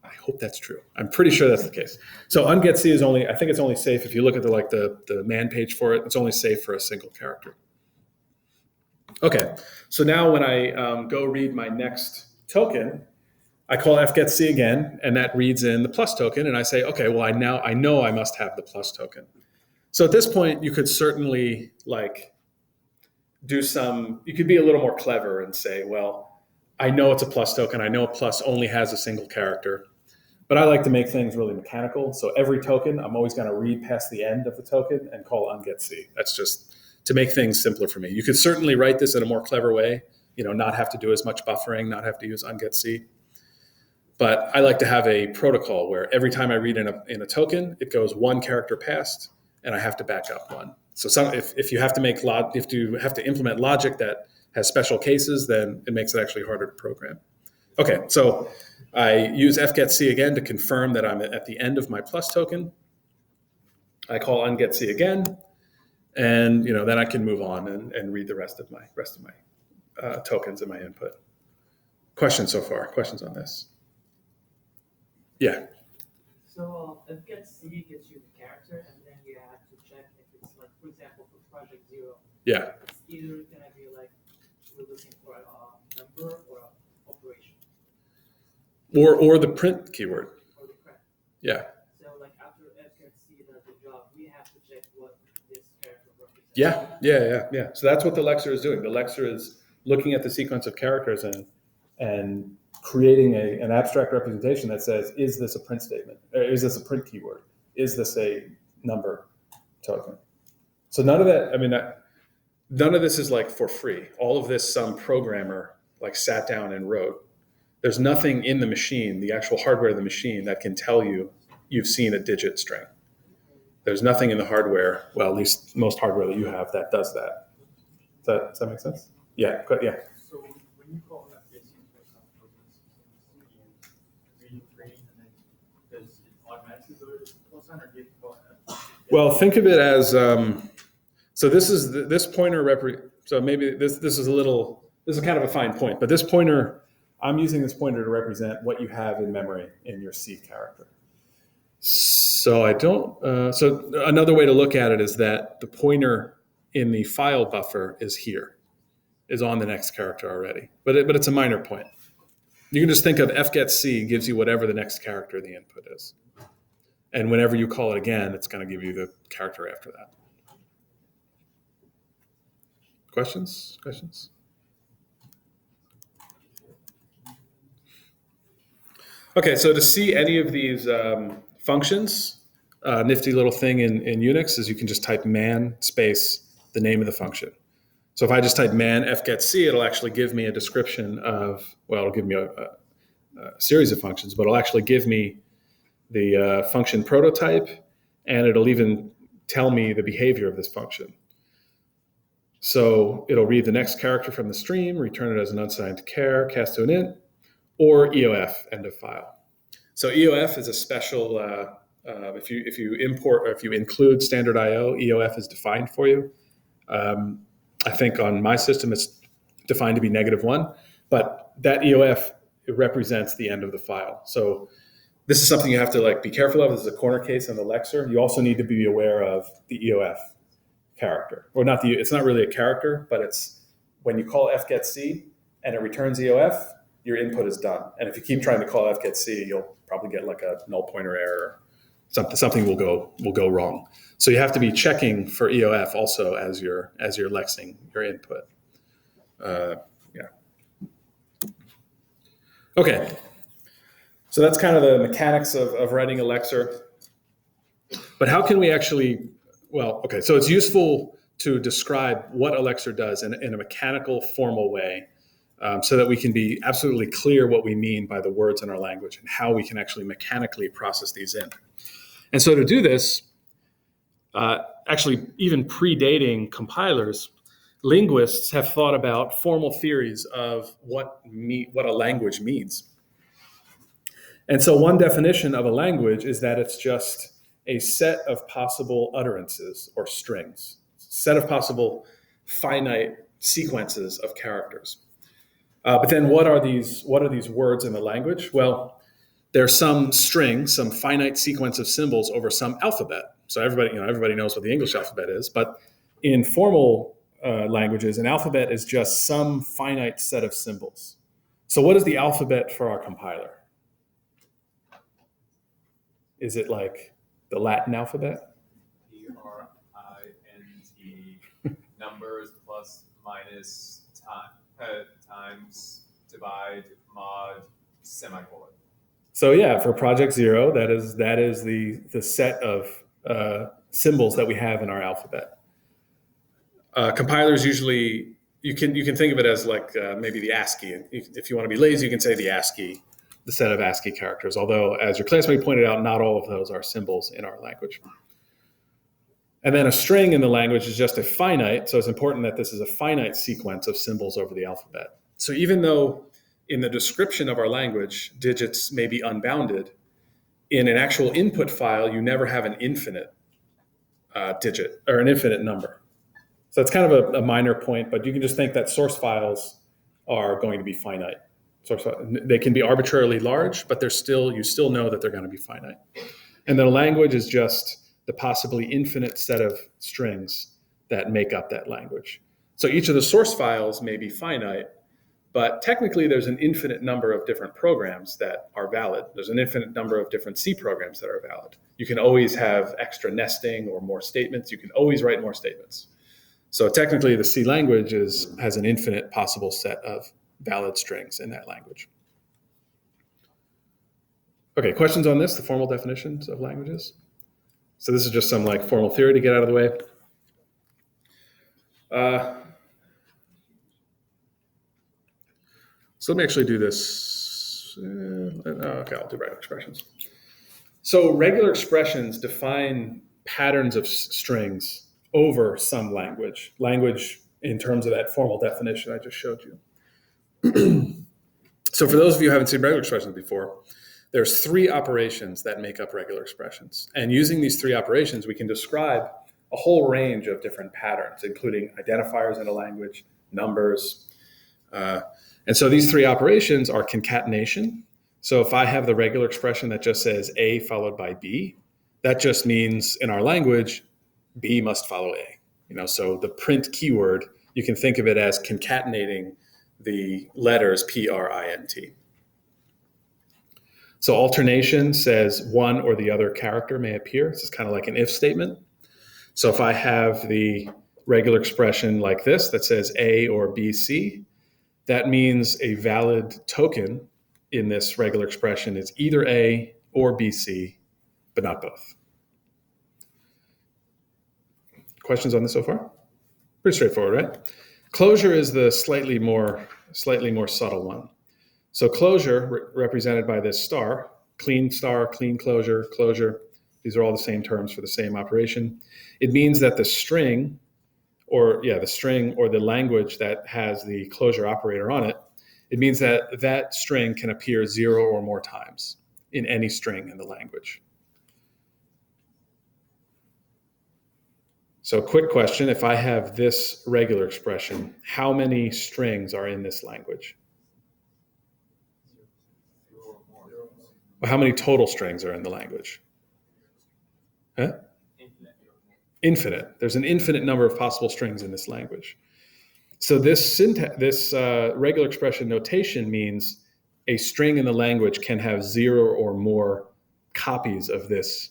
I hope that's true. I'm pretty sure that's the case. So ungetC is only, I think it's only safe if you look at the man page for it, it's only safe for a single character. Okay, so now when I go read my next token, I call fgetC again, and that reads in the plus token, and I say, okay, well, I know I must have the plus token. So at this point, you could certainly you could be a little more clever and say, well, I know it's a plus token. I know a plus only has a single character, but I like to make things really mechanical. So every token, I'm always going to read past the end of the token and call ungetC. That's just to make things simpler for me. You could certainly write this in a more clever way, not have to do as much buffering, not have to use ungetC. But I like to have a protocol where every time I read in a token, it goes one character past, and I have to back up one. So if you have to implement logic that has special cases, then it makes it actually harder to program. Okay, so I use fgetC again to confirm that I'm at the end of my plus token. I call ungetC again, and then I can move on and read the rest of my tokens in my input. Questions so far? Questions on this? Yeah. So fgetC gives you the character, and then you have to check if it's for example, for project 0. Yeah. It's either gonna be we're looking for a number or an operation. Or the print keyword. Or the print. Yeah. So after fgetC does the job, we have to check what this character represents. Yeah. So that's what the Lexer is doing. The Lexer is looking at the sequence of characters and creating an abstract representation that says, is this a print statement? Or is this a print keyword? Is this a number token? So none of that, none of this is for free. All of this, some programmer sat down and wrote. There's nothing in the machine, the actual hardware of the machine, that can tell you you've seen a digit string. There's nothing in the hardware, well, at least most hardware that you have, that does that. Does that make sense? Yeah. So when you call that fgetC, for example, reading frame, and then does it automatically go to the plus sign, or do you have to call it? Well, think of it as so. This pointer so maybe this is kind of a fine point, but this pointer, I'm using this pointer to represent what you have in memory in your C character. So so another way to look at it is that the pointer in the file buffer is here. is on the next character already. But it's a minor point. You can just think of fgetc gives you whatever the next character of the input is. And whenever you call it again, it's going to give you the character after that. Questions? Okay, so to see any of these functions, nifty little thing in Unix is you can just type man space the name of the function. So if I just type man fgetc, it'll actually give me a description of, well, it'll give me a series of functions, but it'll actually give me the function prototype, and it'll even tell me the behavior of this function. So it'll read the next character from the stream, return it as an unsigned char, cast to an int, or EOF, end of file. So EOF is a special, if you import or if you include standard IO, EOF is defined for you. I think on my system it's defined to be -1, but that EOF represents the end of the file. So this is something you have to be careful of. This is a corner case on the Lexer. You also need to be aware of the EOF character, or not it's not really a character, but it's when you call fgetc and it returns EOF, your input is done. And if you keep trying to call fgetc, you'll probably get like a null pointer error. Something will go wrong. So you have to be checking for EOF also as you're lexing your input. Okay. So that's kind of the mechanics of writing a Lexer. But how can we actually, so it's useful to describe what a Lexer does in a mechanical, formal way, so that we can be absolutely clear what we mean by the words in our language and how we can actually mechanically process these in. And so to do this, actually even predating compilers, linguists have thought about formal theories of what a language means. And so one definition of a language is that it's just a set of possible utterances or strings, set of possible finite sequences of characters. But then what are these words in the language? Well, there's some string, some finite sequence of symbols over some alphabet. So everybody knows what the English alphabet is, but in formal languages, an alphabet is just some finite set of symbols. So what is the alphabet for our compiler? Is it like the Latin alphabet? PRINT, numbers plus minus times divide mod semicolon. So yeah, for project 0, that is the set of symbols that we have in our alphabet. Compilers usually, you can think of it as like maybe the ASCII. If you want to be lazy, you can say the ASCII, the set of ASCII characters. Although, as your classmate pointed out, not all of those are symbols in our language. And then a string in the language is just a finite, so it's important that this is a finite sequence of symbols over the alphabet. So even though in the description of our language, digits may be unbounded, in an actual input file, you never have an infinite digit or an infinite number. So it's kind of a minor point, but you can just think that source files are going to be finite. They can be arbitrarily large, but you still know that they're going to be finite. And then a language is just the possibly infinite set of strings that make up that language. So each of the source files may be finite, but technically there's an infinite number of different programs that are valid. There's an infinite number of different C programs that are valid. You can always have extra nesting or more statements. You can always write more statements. So technically the C language has an infinite possible set of valid strings in that language. Okay, questions on this, the formal definitions of languages? So this is just some formal theory to get out of the way. So let me actually do this. Okay, I'll do regular expressions. So regular expressions define patterns of strings over some language in terms of that formal definition I just showed you. So for those of you who haven't seen regular expressions before, there's 3 operations that make up regular expressions. And using these 3 operations, we can describe a whole range of different patterns, including identifiers in a language, numbers. And so these 3 operations are concatenation. So if I have the regular expression that just says A followed by B, that just means in our language, B must follow A. So the print keyword you can think of it as concatenating the letters print. So alternation says one or the other character may appear. This is kind of like an if statement. So if I have the regular expression like this that says A or BC, that means a valid token in this regular expression is either A or BC, but not both. Questions on this so far? Pretty straightforward, right? Closure is the slightly more subtle one. So closure, represented by this star, clean closure, closure, these are all the same terms for the same operation. It means that the string or the language that has the closure operator on it, it means that that string can appear 0 or more times in any string in the language. So quick question, if I have this regular expression, how many strings are in this language? Well, how many total strings are in the language? Huh? Infinite. There's an infinite number of possible strings in this language. So this regular expression notation means a string in the language can have 0 or more copies of this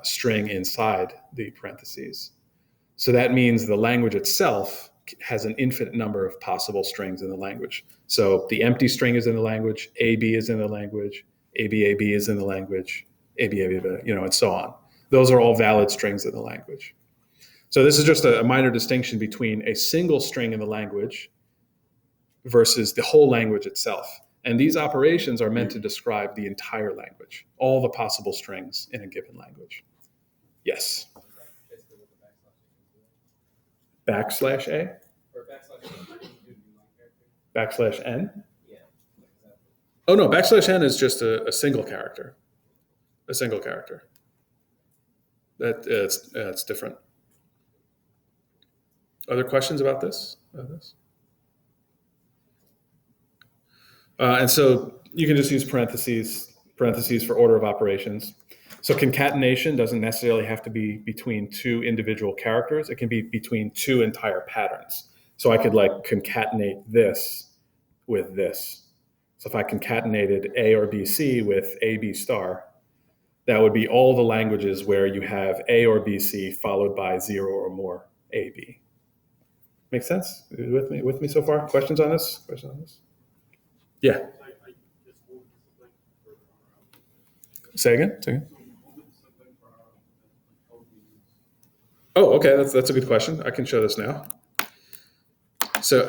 string inside the parentheses. So that means the language itself has an infinite number of possible strings in the language. So the empty string is in the language, AB is in the language, ABAB is in the language, ABAB, and so on. Those are all valid strings in the language. So this is just a minor distinction between a single string in the language versus the whole language itself. And these operations are meant to describe the entire language, all the possible strings in a given language. Yes? Backslash A? Backslash N? Oh no, backslash N is just a single character. A single character. It's different. Other questions about this? And so you can just use parentheses for order of operations. So concatenation doesn't necessarily have to be between two individual characters. It can be between two entire patterns. So I could concatenate this with this. So if I concatenated A or BC with AB star, that would be all the languages where you have A or BC followed by 0 or more AB. Make sense? With me so far? Questions on this? Yeah. Say again? Oh, okay. That's a good question. I can show this now. So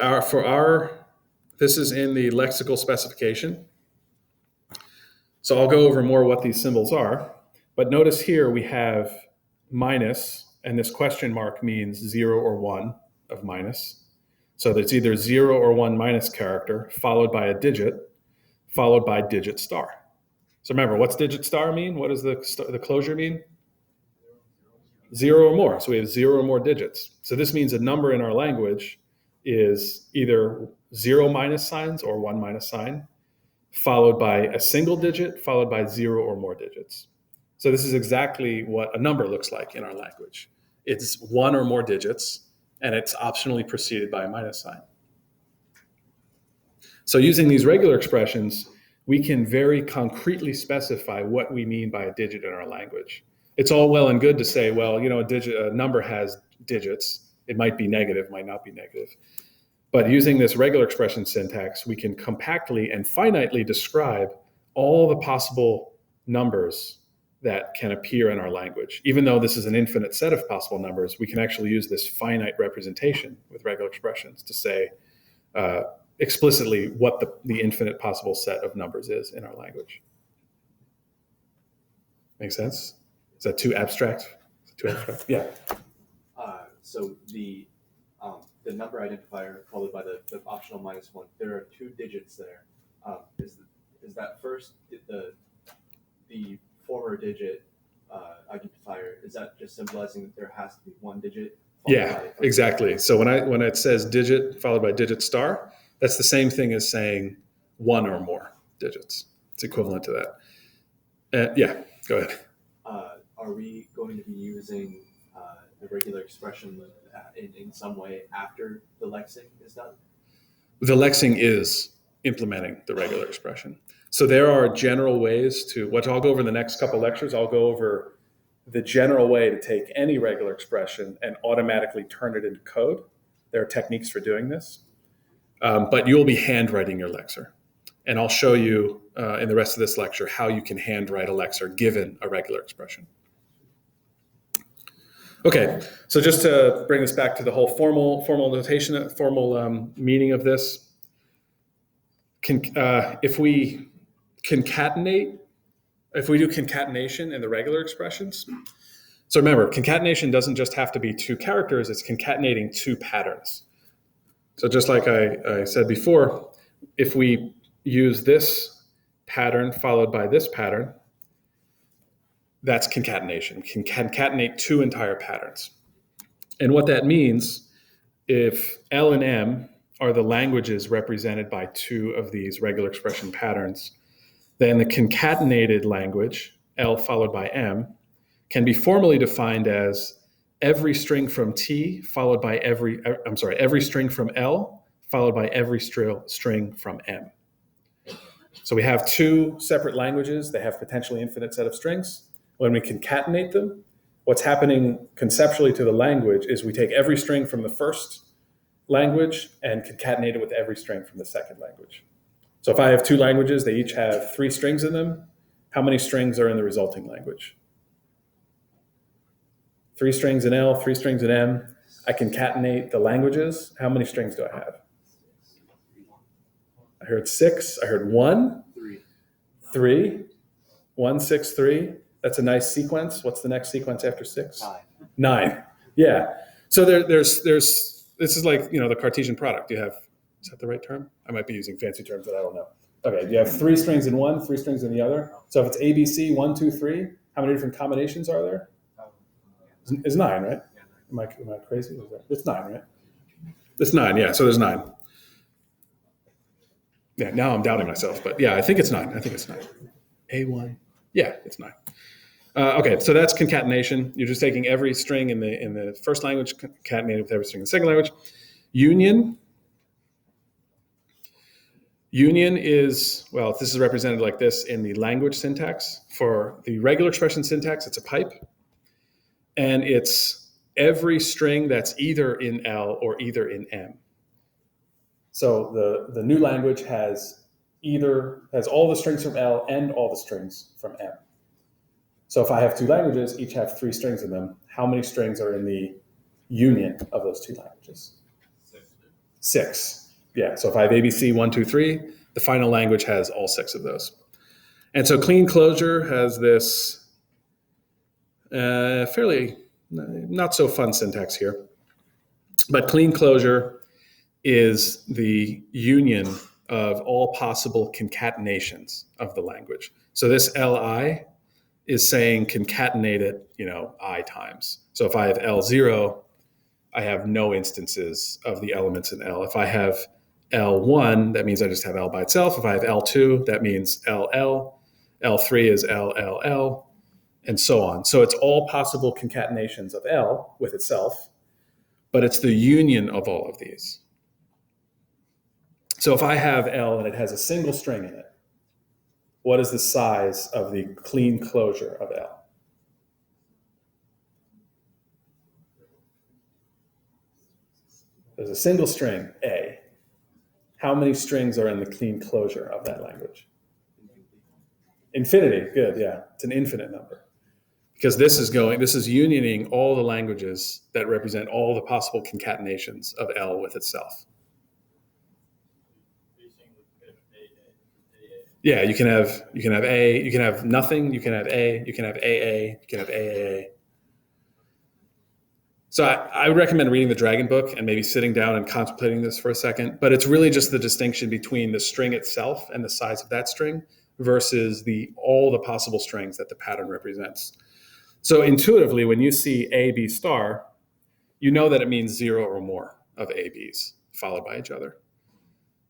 this is in the lexical specification. So I'll go over more what these symbols are. But notice here we have minus, and this question mark means 0 or 1 of minus. So there's either 0 or 1 minus character followed by a digit, followed by digit star. So remember, what's digit star mean? What does the closure mean? 0 or more. So we have 0 or more digits. So this means a number in our language is either 0 minus signs or 1 minus sign, followed by a single digit, followed by 0 or more digits. So this is exactly what a number looks like in our language. It's 1 or more digits, and it's optionally preceded by a minus sign. So using these regular expressions, we can very concretely specify what we mean by a digit in our language. It's all well and good to say, well, a number has digits. It might be negative, might not be negative. But using this regular expression syntax, we can compactly and finitely describe all the possible numbers that can appear in our language. Even though this is an infinite set of possible numbers, we can actually use this finite representation with regular expressions to say explicitly what the infinite possible set of numbers is in our language. Make sense? Is that too abstract? Yeah. So the number identifier followed by the optional -1, there are 2 digits there. Is that first the former digit identifier? Is that just symbolizing that there has to be 1 digit? Yeah, exactly. So when it says digit followed by digit star, that's the same thing as saying 1 or more digits. It's equivalent to that. Yeah, go ahead. Are we going to be using the regular expression in some way after the lexing is done? The lexing is implementing the regular expression. So there are general ways to, which I'll go over in the next couple lectures, I'll go over the general way to take any regular expression and automatically turn it into code. There are techniques for doing this, but you'll be handwriting your Lexer. And I'll show you in the rest of this lecture how you can handwrite a Lexer given a regular expression. Okay, so just to bring this back to the whole formal notation, formal meaning of this, if we concatenate, if we do concatenation in the regular expressions, so remember, concatenation doesn't just have to be two characters, it's concatenating two patterns. So just like I said before, if we use this pattern followed by this pattern, that's concatenation. We can concatenate two entire patterns. And what that means, if L and M are the languages represented by two of these regular expression patterns, then the concatenated language, L followed by M, can be formally defined as every string from T followed by every string from L followed by every string from M. So we have two separate languages. They have potentially infinite set of strings. When we concatenate them, what's happening conceptually to the language is we take every string from the first language and concatenate it with every string from the second language. So if I have two languages, they each have 3 strings in them. How many strings are in the resulting language? 3 strings in L, 3 strings in M. I concatenate the languages. How many strings do I have? I heard 6. I heard 1. 3. 1, 6, 3. That's a nice sequence. What's the next sequence after 6? 9. Yeah. So there's this is like, the Cartesian product. You have, is that the right term? I might be using fancy terms that I don't know. Okay, you have 3 strings in one, 3 strings in the other. So if it's ABC, 1, 2, 3, how many different combinations are there? It's 9, right? Am I crazy? It's 9, right? It's 9, yeah. So there's 9. Yeah, now I'm doubting myself, but yeah, I think it's 9. A1. Yeah, it's 9. Okay, so that's concatenation. You're just taking every string in the first language, concatenated with every string in the second language. Union is, well, this is represented like this in the language syntax. For the regular expression syntax, it's a pipe. And it's every string that's either in L or either in M. So the new language has all the strings from L and all the strings from M. So if I have 2 languages, each have 3 strings in them, how many strings are in the union of those 2 languages? 6. Yeah, so if I have ABC 1, 2, 3, the final language has all 6 of those. And so clean closure has this fairly not so fun syntax here. But clean closure is the union of all possible concatenations of the language. So this LI is saying concatenate it, I times. So if I have L0, I have no instances of the elements in L. If I have L1, that means I just have L by itself. If I have L2, that means LL. L3 is LLL, and so on. So it's all possible concatenations of L with itself, but it's the union of all of these. So if I have L and it has a single string in it, what is the size of the clean closure of L? There's a single string, A. How many strings are in the clean closure of that language? Infinity, good, yeah. It's an infinite number. Because this is unioning all the languages that represent all the possible concatenations of L with itself. Yeah, you can have A, you can have nothing, you can have A, you can have AA, you can have AAA. So I would recommend reading the Dragon book and maybe sitting down and contemplating this for a second, but it's really just the distinction between the string itself and the size of that string versus all the possible strings that the pattern represents. So intuitively, when you see A, B star, you know that it means 0 or more of A, Bs followed by each other.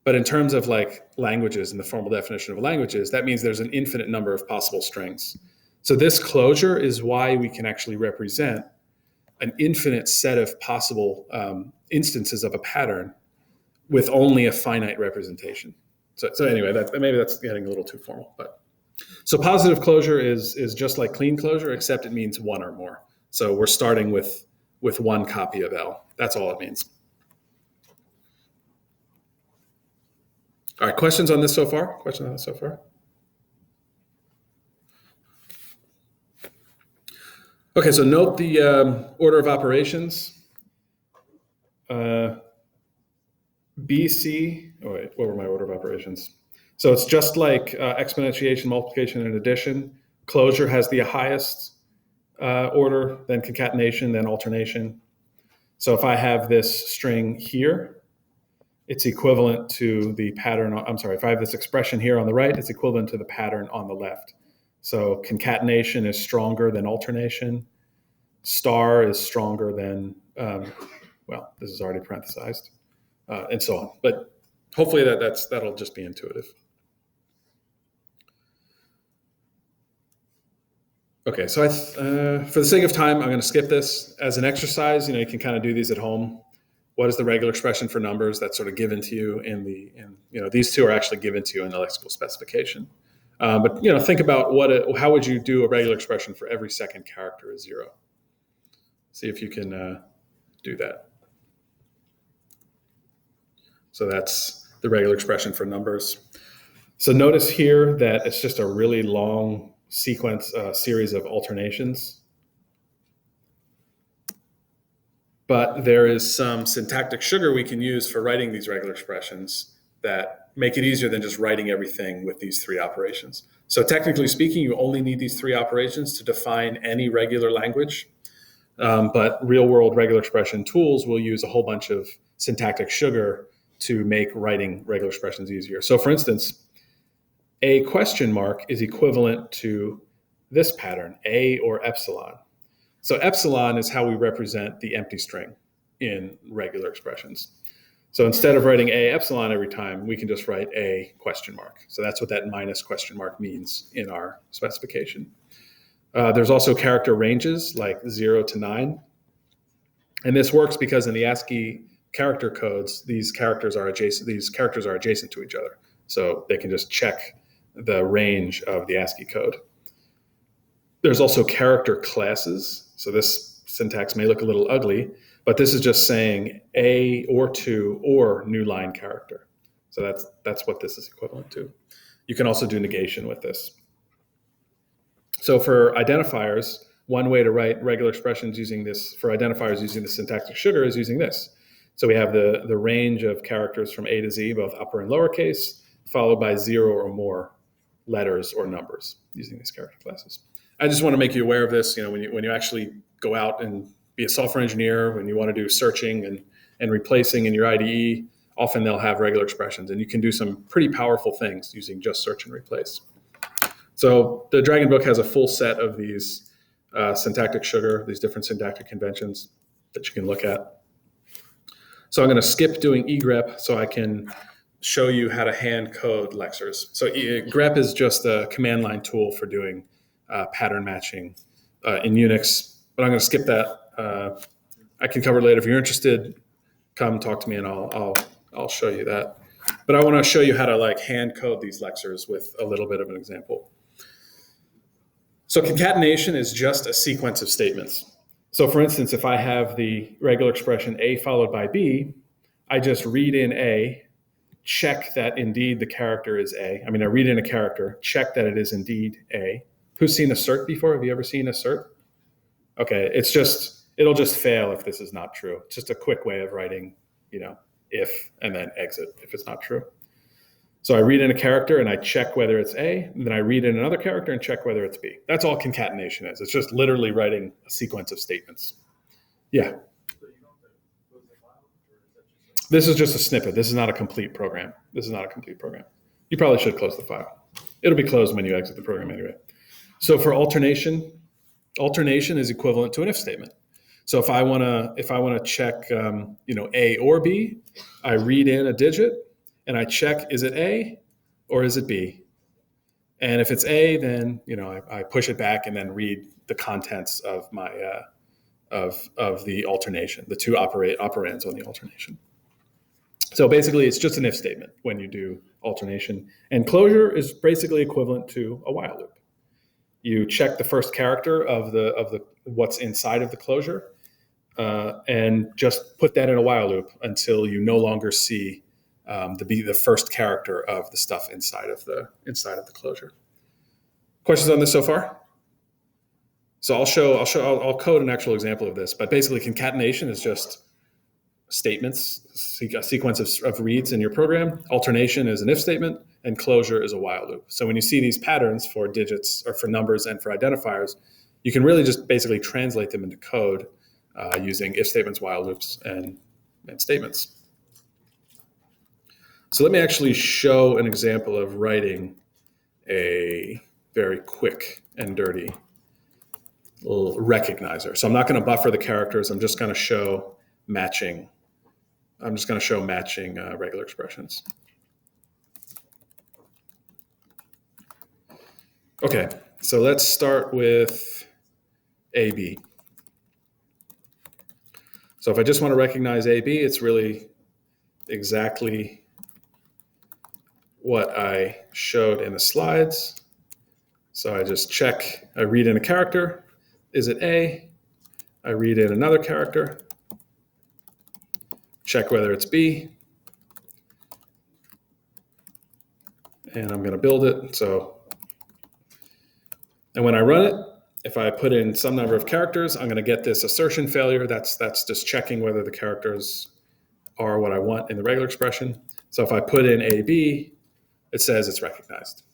But in terms of like languages and the formal definition of languages, that means there's an infinite number of possible strings. So this closure is why we can actually represent an infinite set of possible instances of a pattern with only a finite representation. So anyway, maybe that's getting a little too formal. But so positive closure is just like clean closure, except it means one or more. So we're starting with one copy of L. That's all it means. All right, questions on this so far? Okay, so note the order of operations. BC, oh wait, what were my order of operations? So it's just like exponentiation, multiplication, and addition. Closure has the highest order, then concatenation, then alternation. So if I have this string here, it's equivalent to the pattern, if I have this expression here on the right, it's equivalent to the pattern on the left. So concatenation is stronger than alternation. Star is stronger than, this is already parenthesized, and so on. But hopefully that'll just be intuitive. Okay, so for the sake of time, I'm going to skip this. As an exercise, you can kind of do these at home. What is the regular expression for numbers that's sort of given to you these two are actually given to you in the lexical specification. But think about how would you do a regular expression for every second character is 0? See if you can do that. So that's the regular expression for numbers. So notice here that it's just a really long series of alternations. But there is some syntactic sugar we can use for writing these regular expressions that make it easier than just writing everything with these 3 operations. So technically speaking, you only need these 3 operations to define any regular language. But real-world regular expression tools will use a whole bunch of syntactic sugar to make writing regular expressions easier. So for instance, a question mark is equivalent to this pattern, A or epsilon. So epsilon is how we represent the empty string in regular expressions. So instead of writing A epsilon every time, we can just write A question mark. So that's what that minus question mark means in our specification. There's also character ranges like 0 to 9. And this works because in the ASCII character codes, these characters are adjacent to each other. So they can just check the range of the ASCII code. There's also character classes. So this syntax may look a little ugly, but this is just saying A or 2 or new line character. So that's what this is equivalent to. You can also do negation with this. So for identifiers, one way to write regular expressions using this, for identifiers using the syntactic sugar, is using this. So we have the range of characters from A to Z, both upper and lowercase, followed by 0 or more letters or numbers using these character classes. I just want to make you aware of this. When you actually go out and be a software engineer, when you want to do searching and replacing in your IDE, often they'll have regular expressions, and you can do some pretty powerful things using just search and replace. So the Dragon book has a full set of these syntactic sugar, these different syntactic conventions that you can look at. So I'm going to skip doing egrep so I can show you how to hand code Lexers. So grep is just a command line tool for doing pattern matching in Unix, but I'm going to skip that. I can cover it later. If you're interested, come talk to me and I'll show you that. But I want to show you how to hand code these Lexers with a little bit of an example. So concatenation is just a sequence of statements. So for instance, if I have the regular expression A followed by B, I just read in A, check that indeed the character is A. I read in a character, check that it is indeed A. Who's seen assert before? Have you ever seen assert? Okay, it'll just fail if this is not true. It's just a quick way of writing, if, and then exit if it's not true. So I read in a character and I check whether it's A, and then I read in another character and check whether it's B. That's all concatenation is. It's just literally writing a sequence of statements. Yeah. This is just a snippet. This is not a complete program. You probably should close the file. It'll be closed when you exit the program anyway. So for alternation is equivalent to an if statement. So if I want to check A or B, I read in a digit and I check, is it A or is it B? And if it's A, then I push it back and then read the contents of my of the alternation, the two operands on the alternation. So basically, it's just an if statement when you do alternation. And closure is basically equivalent to a while loop. You check the first character of the what's inside of the closure, and just put that in a while loop until you no longer see the first character of the stuff inside of the closure. Questions on this so far? So I'll code an actual example of this, but basically concatenation is just statements, a sequence of reads in your program. Alternation is an if statement, and closure is a while loop. So when you see these patterns for digits or for numbers and for identifiers, you can really just basically translate them into code using if statements, while loops, and statements. So let me actually show an example of writing a very quick and dirty little recognizer. So I'm not going to buffer the characters. I'm just going to show matching. I'm just going to show matching regular expressions. Okay, so let's start with AB. So if I just want to recognize AB, it's really exactly what I showed in the slides. So I just check, I read in a character. Is it A? I read in another character. Check whether it's B. And I'm going to build it. And when I run it, if I put in some number of characters, I'm going to get this assertion failure. That's just checking whether the characters are what I want in the regular expression. So if I put in AB, it says it's recognized.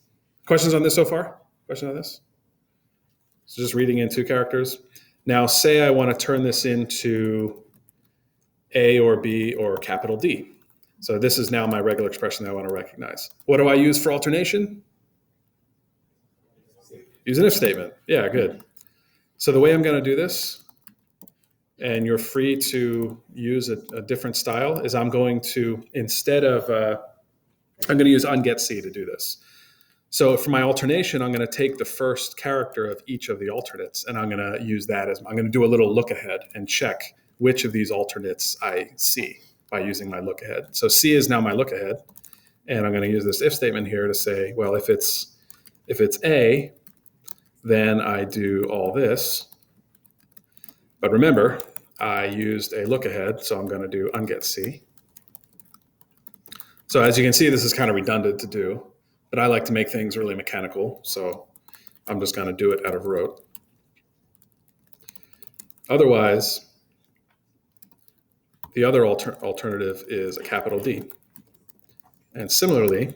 Questions on this so far? Question on this? So just reading in two characters. Now say I want to turn this into A or B or capital D. So this is now my regular expression that I want to recognize. What do I use for alternation? Use an if statement. Yeah, good. So the way I'm going to do this, and you're free to use a different style, is I'm going to, instead of, I'm going to use ungetc to do this. So for my alternation, I'm going to take the first character of each of the alternates, and I'm going to use that as, I'm going to do a little look ahead and check which of these alternates I see by using my look ahead. So C is now my look ahead, and I'm going to use this if statement here to say, well, if it's A, then I do all this. But remember, I used a look ahead, so I'm going to do ungetc. So as you can see, this is kind of redundant to do, but I like to make things really mechanical, so I'm just going to do it out of rote. Otherwise, the other alternative is a capital D. And similarly,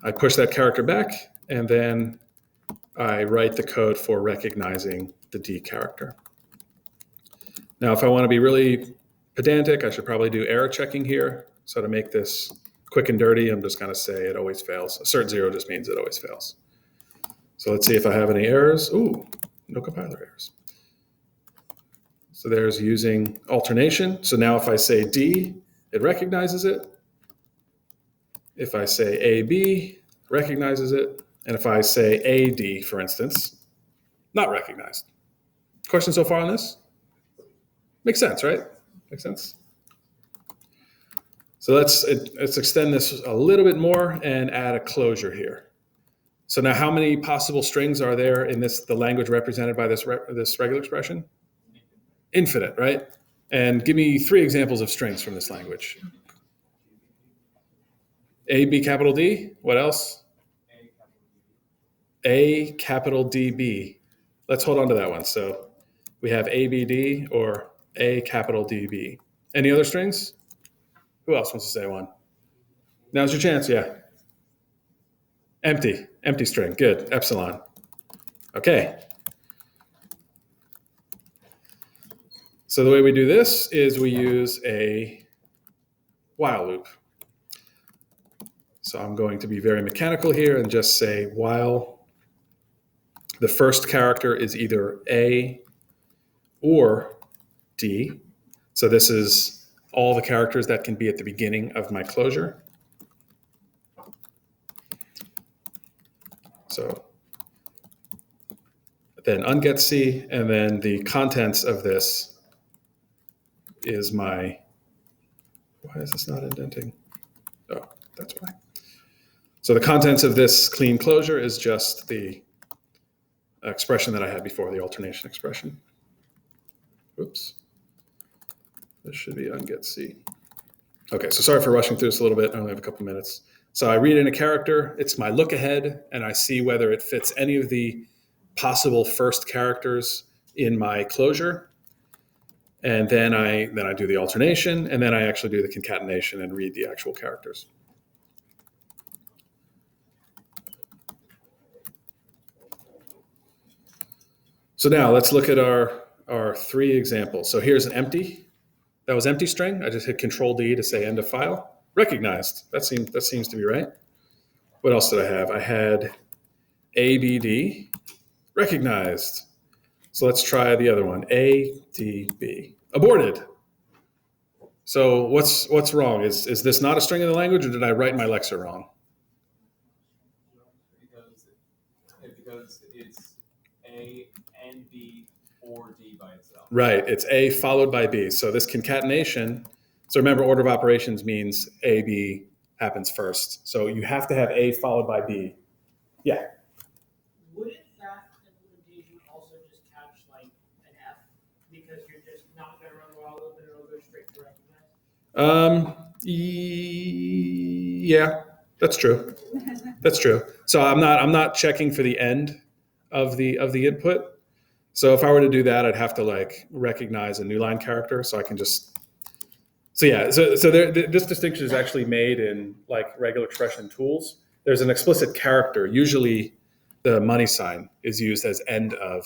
I push that character back, and then I write the code for recognizing the D character. Now, if I want to be really pedantic, I should probably do error checking here. So to make this quick and dirty, I'm just going to say it always fails. Assert 0 just means it always fails. So let's see if I have any errors. Ooh, no compiler errors. So there's using alternation. So now if I say D, it recognizes it. If I say AB, recognizes it. And if I say AD, for instance, not recognized. Question so far on this? Makes sense, right? Makes sense? So let's extend this a little bit more and add a closure here. So now how many possible strings are there in the language represented by this regular expression? Infinite, right? And give me 3 examples of strings from this language. A, B, capital D. What else? A, capital D, B. Let's hold on to that one. So we have ABD or A, capital D, B. Any other strings? Who else wants to say one? Now's your chance, yeah. Empty string, good, epsilon. Okay. So the way we do this is we use a while loop. So I'm going to be very mechanical here and just say while the first character is either A or D. So this is all the characters that can be at the beginning of my closure. So then ungetc, and then the contents of this is my, why is this not indenting? Oh, that's why. So the contents of this clean closure is just the expression that I had before, the alternation expression. Oops. This should be ungetc. Okay, so sorry for rushing through this a little bit. I only have a couple minutes. So I read in a character, it's my look ahead, and I see whether it fits any of the possible first characters in my closure. And then I do the alternation, and then I actually do the concatenation and read the actual characters. So now let's look at our three examples. So here's an empty. That was empty string. I just hit Control D to say end of file. Recognized. That seems to be right. What else did I have? I had ABD. Recognized. So let's try the other one. ADB. Aborted. So what's wrong? Is this not a string in the language, or did I write my Lexer wrong? Because it's A and B or D by itself. Right. It's A followed by B. So this concatenation. So remember, order of operations means A, B happens first. So you have to have A followed by B. Yeah. Wouldn't that implementation also just catch like an F because you're just not going to run the while loop and it'll go straight to recognize? Yeah, that's true. That's true. So I'm not checking for the end of the input. So if I were to do that, I'd have to like recognize a new line character. So I can just. So yeah. So this distinction is actually made in like regular expression tools. There's an explicit character. Usually, the money sign is used as end of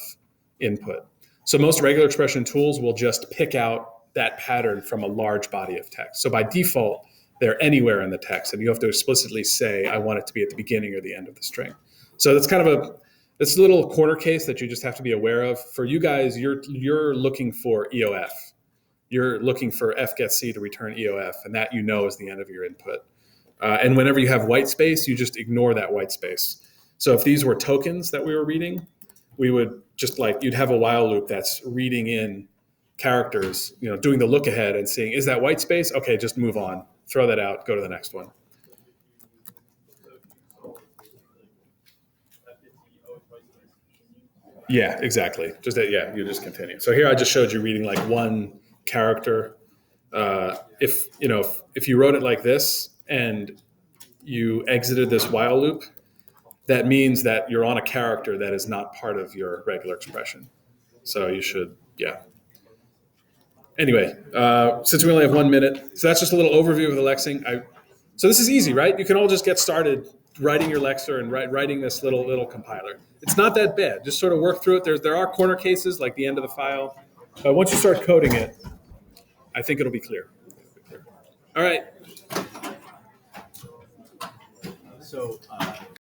input. So most regular expression tools will just pick out that pattern from a large body of text. So by default, they're anywhere in the text, and you have to explicitly say, I want it to be at the beginning or the end of the string. So that's kind of this little corner case that you just have to be aware of. For you guys, you're looking for EOF. You're looking for fgetc to return EOF, and that is the end of your input. And whenever you have whitespace, you just ignore that whitespace. So if these were tokens that we were reading, we would just you'd have a while loop that's reading in characters, doing the look ahead and seeing, is that white space? Okay, just move on, throw that out, go to the next one. Yeah, exactly. You just continue. So here I just showed you reading like one character. If you wrote it like this and you exited this while loop, that means that you're on a character that is not part of your regular expression. So you should, yeah. Anyway, since we only have 1 minute, so that's just a little overview of the Lexing. So this is easy, right? You can all just get started writing your Lexer and writing this little compiler. It's not that bad. Just sort of work through it. There are corner cases like the end of the file. But once you start coding it, I think it'll be clear. All right. So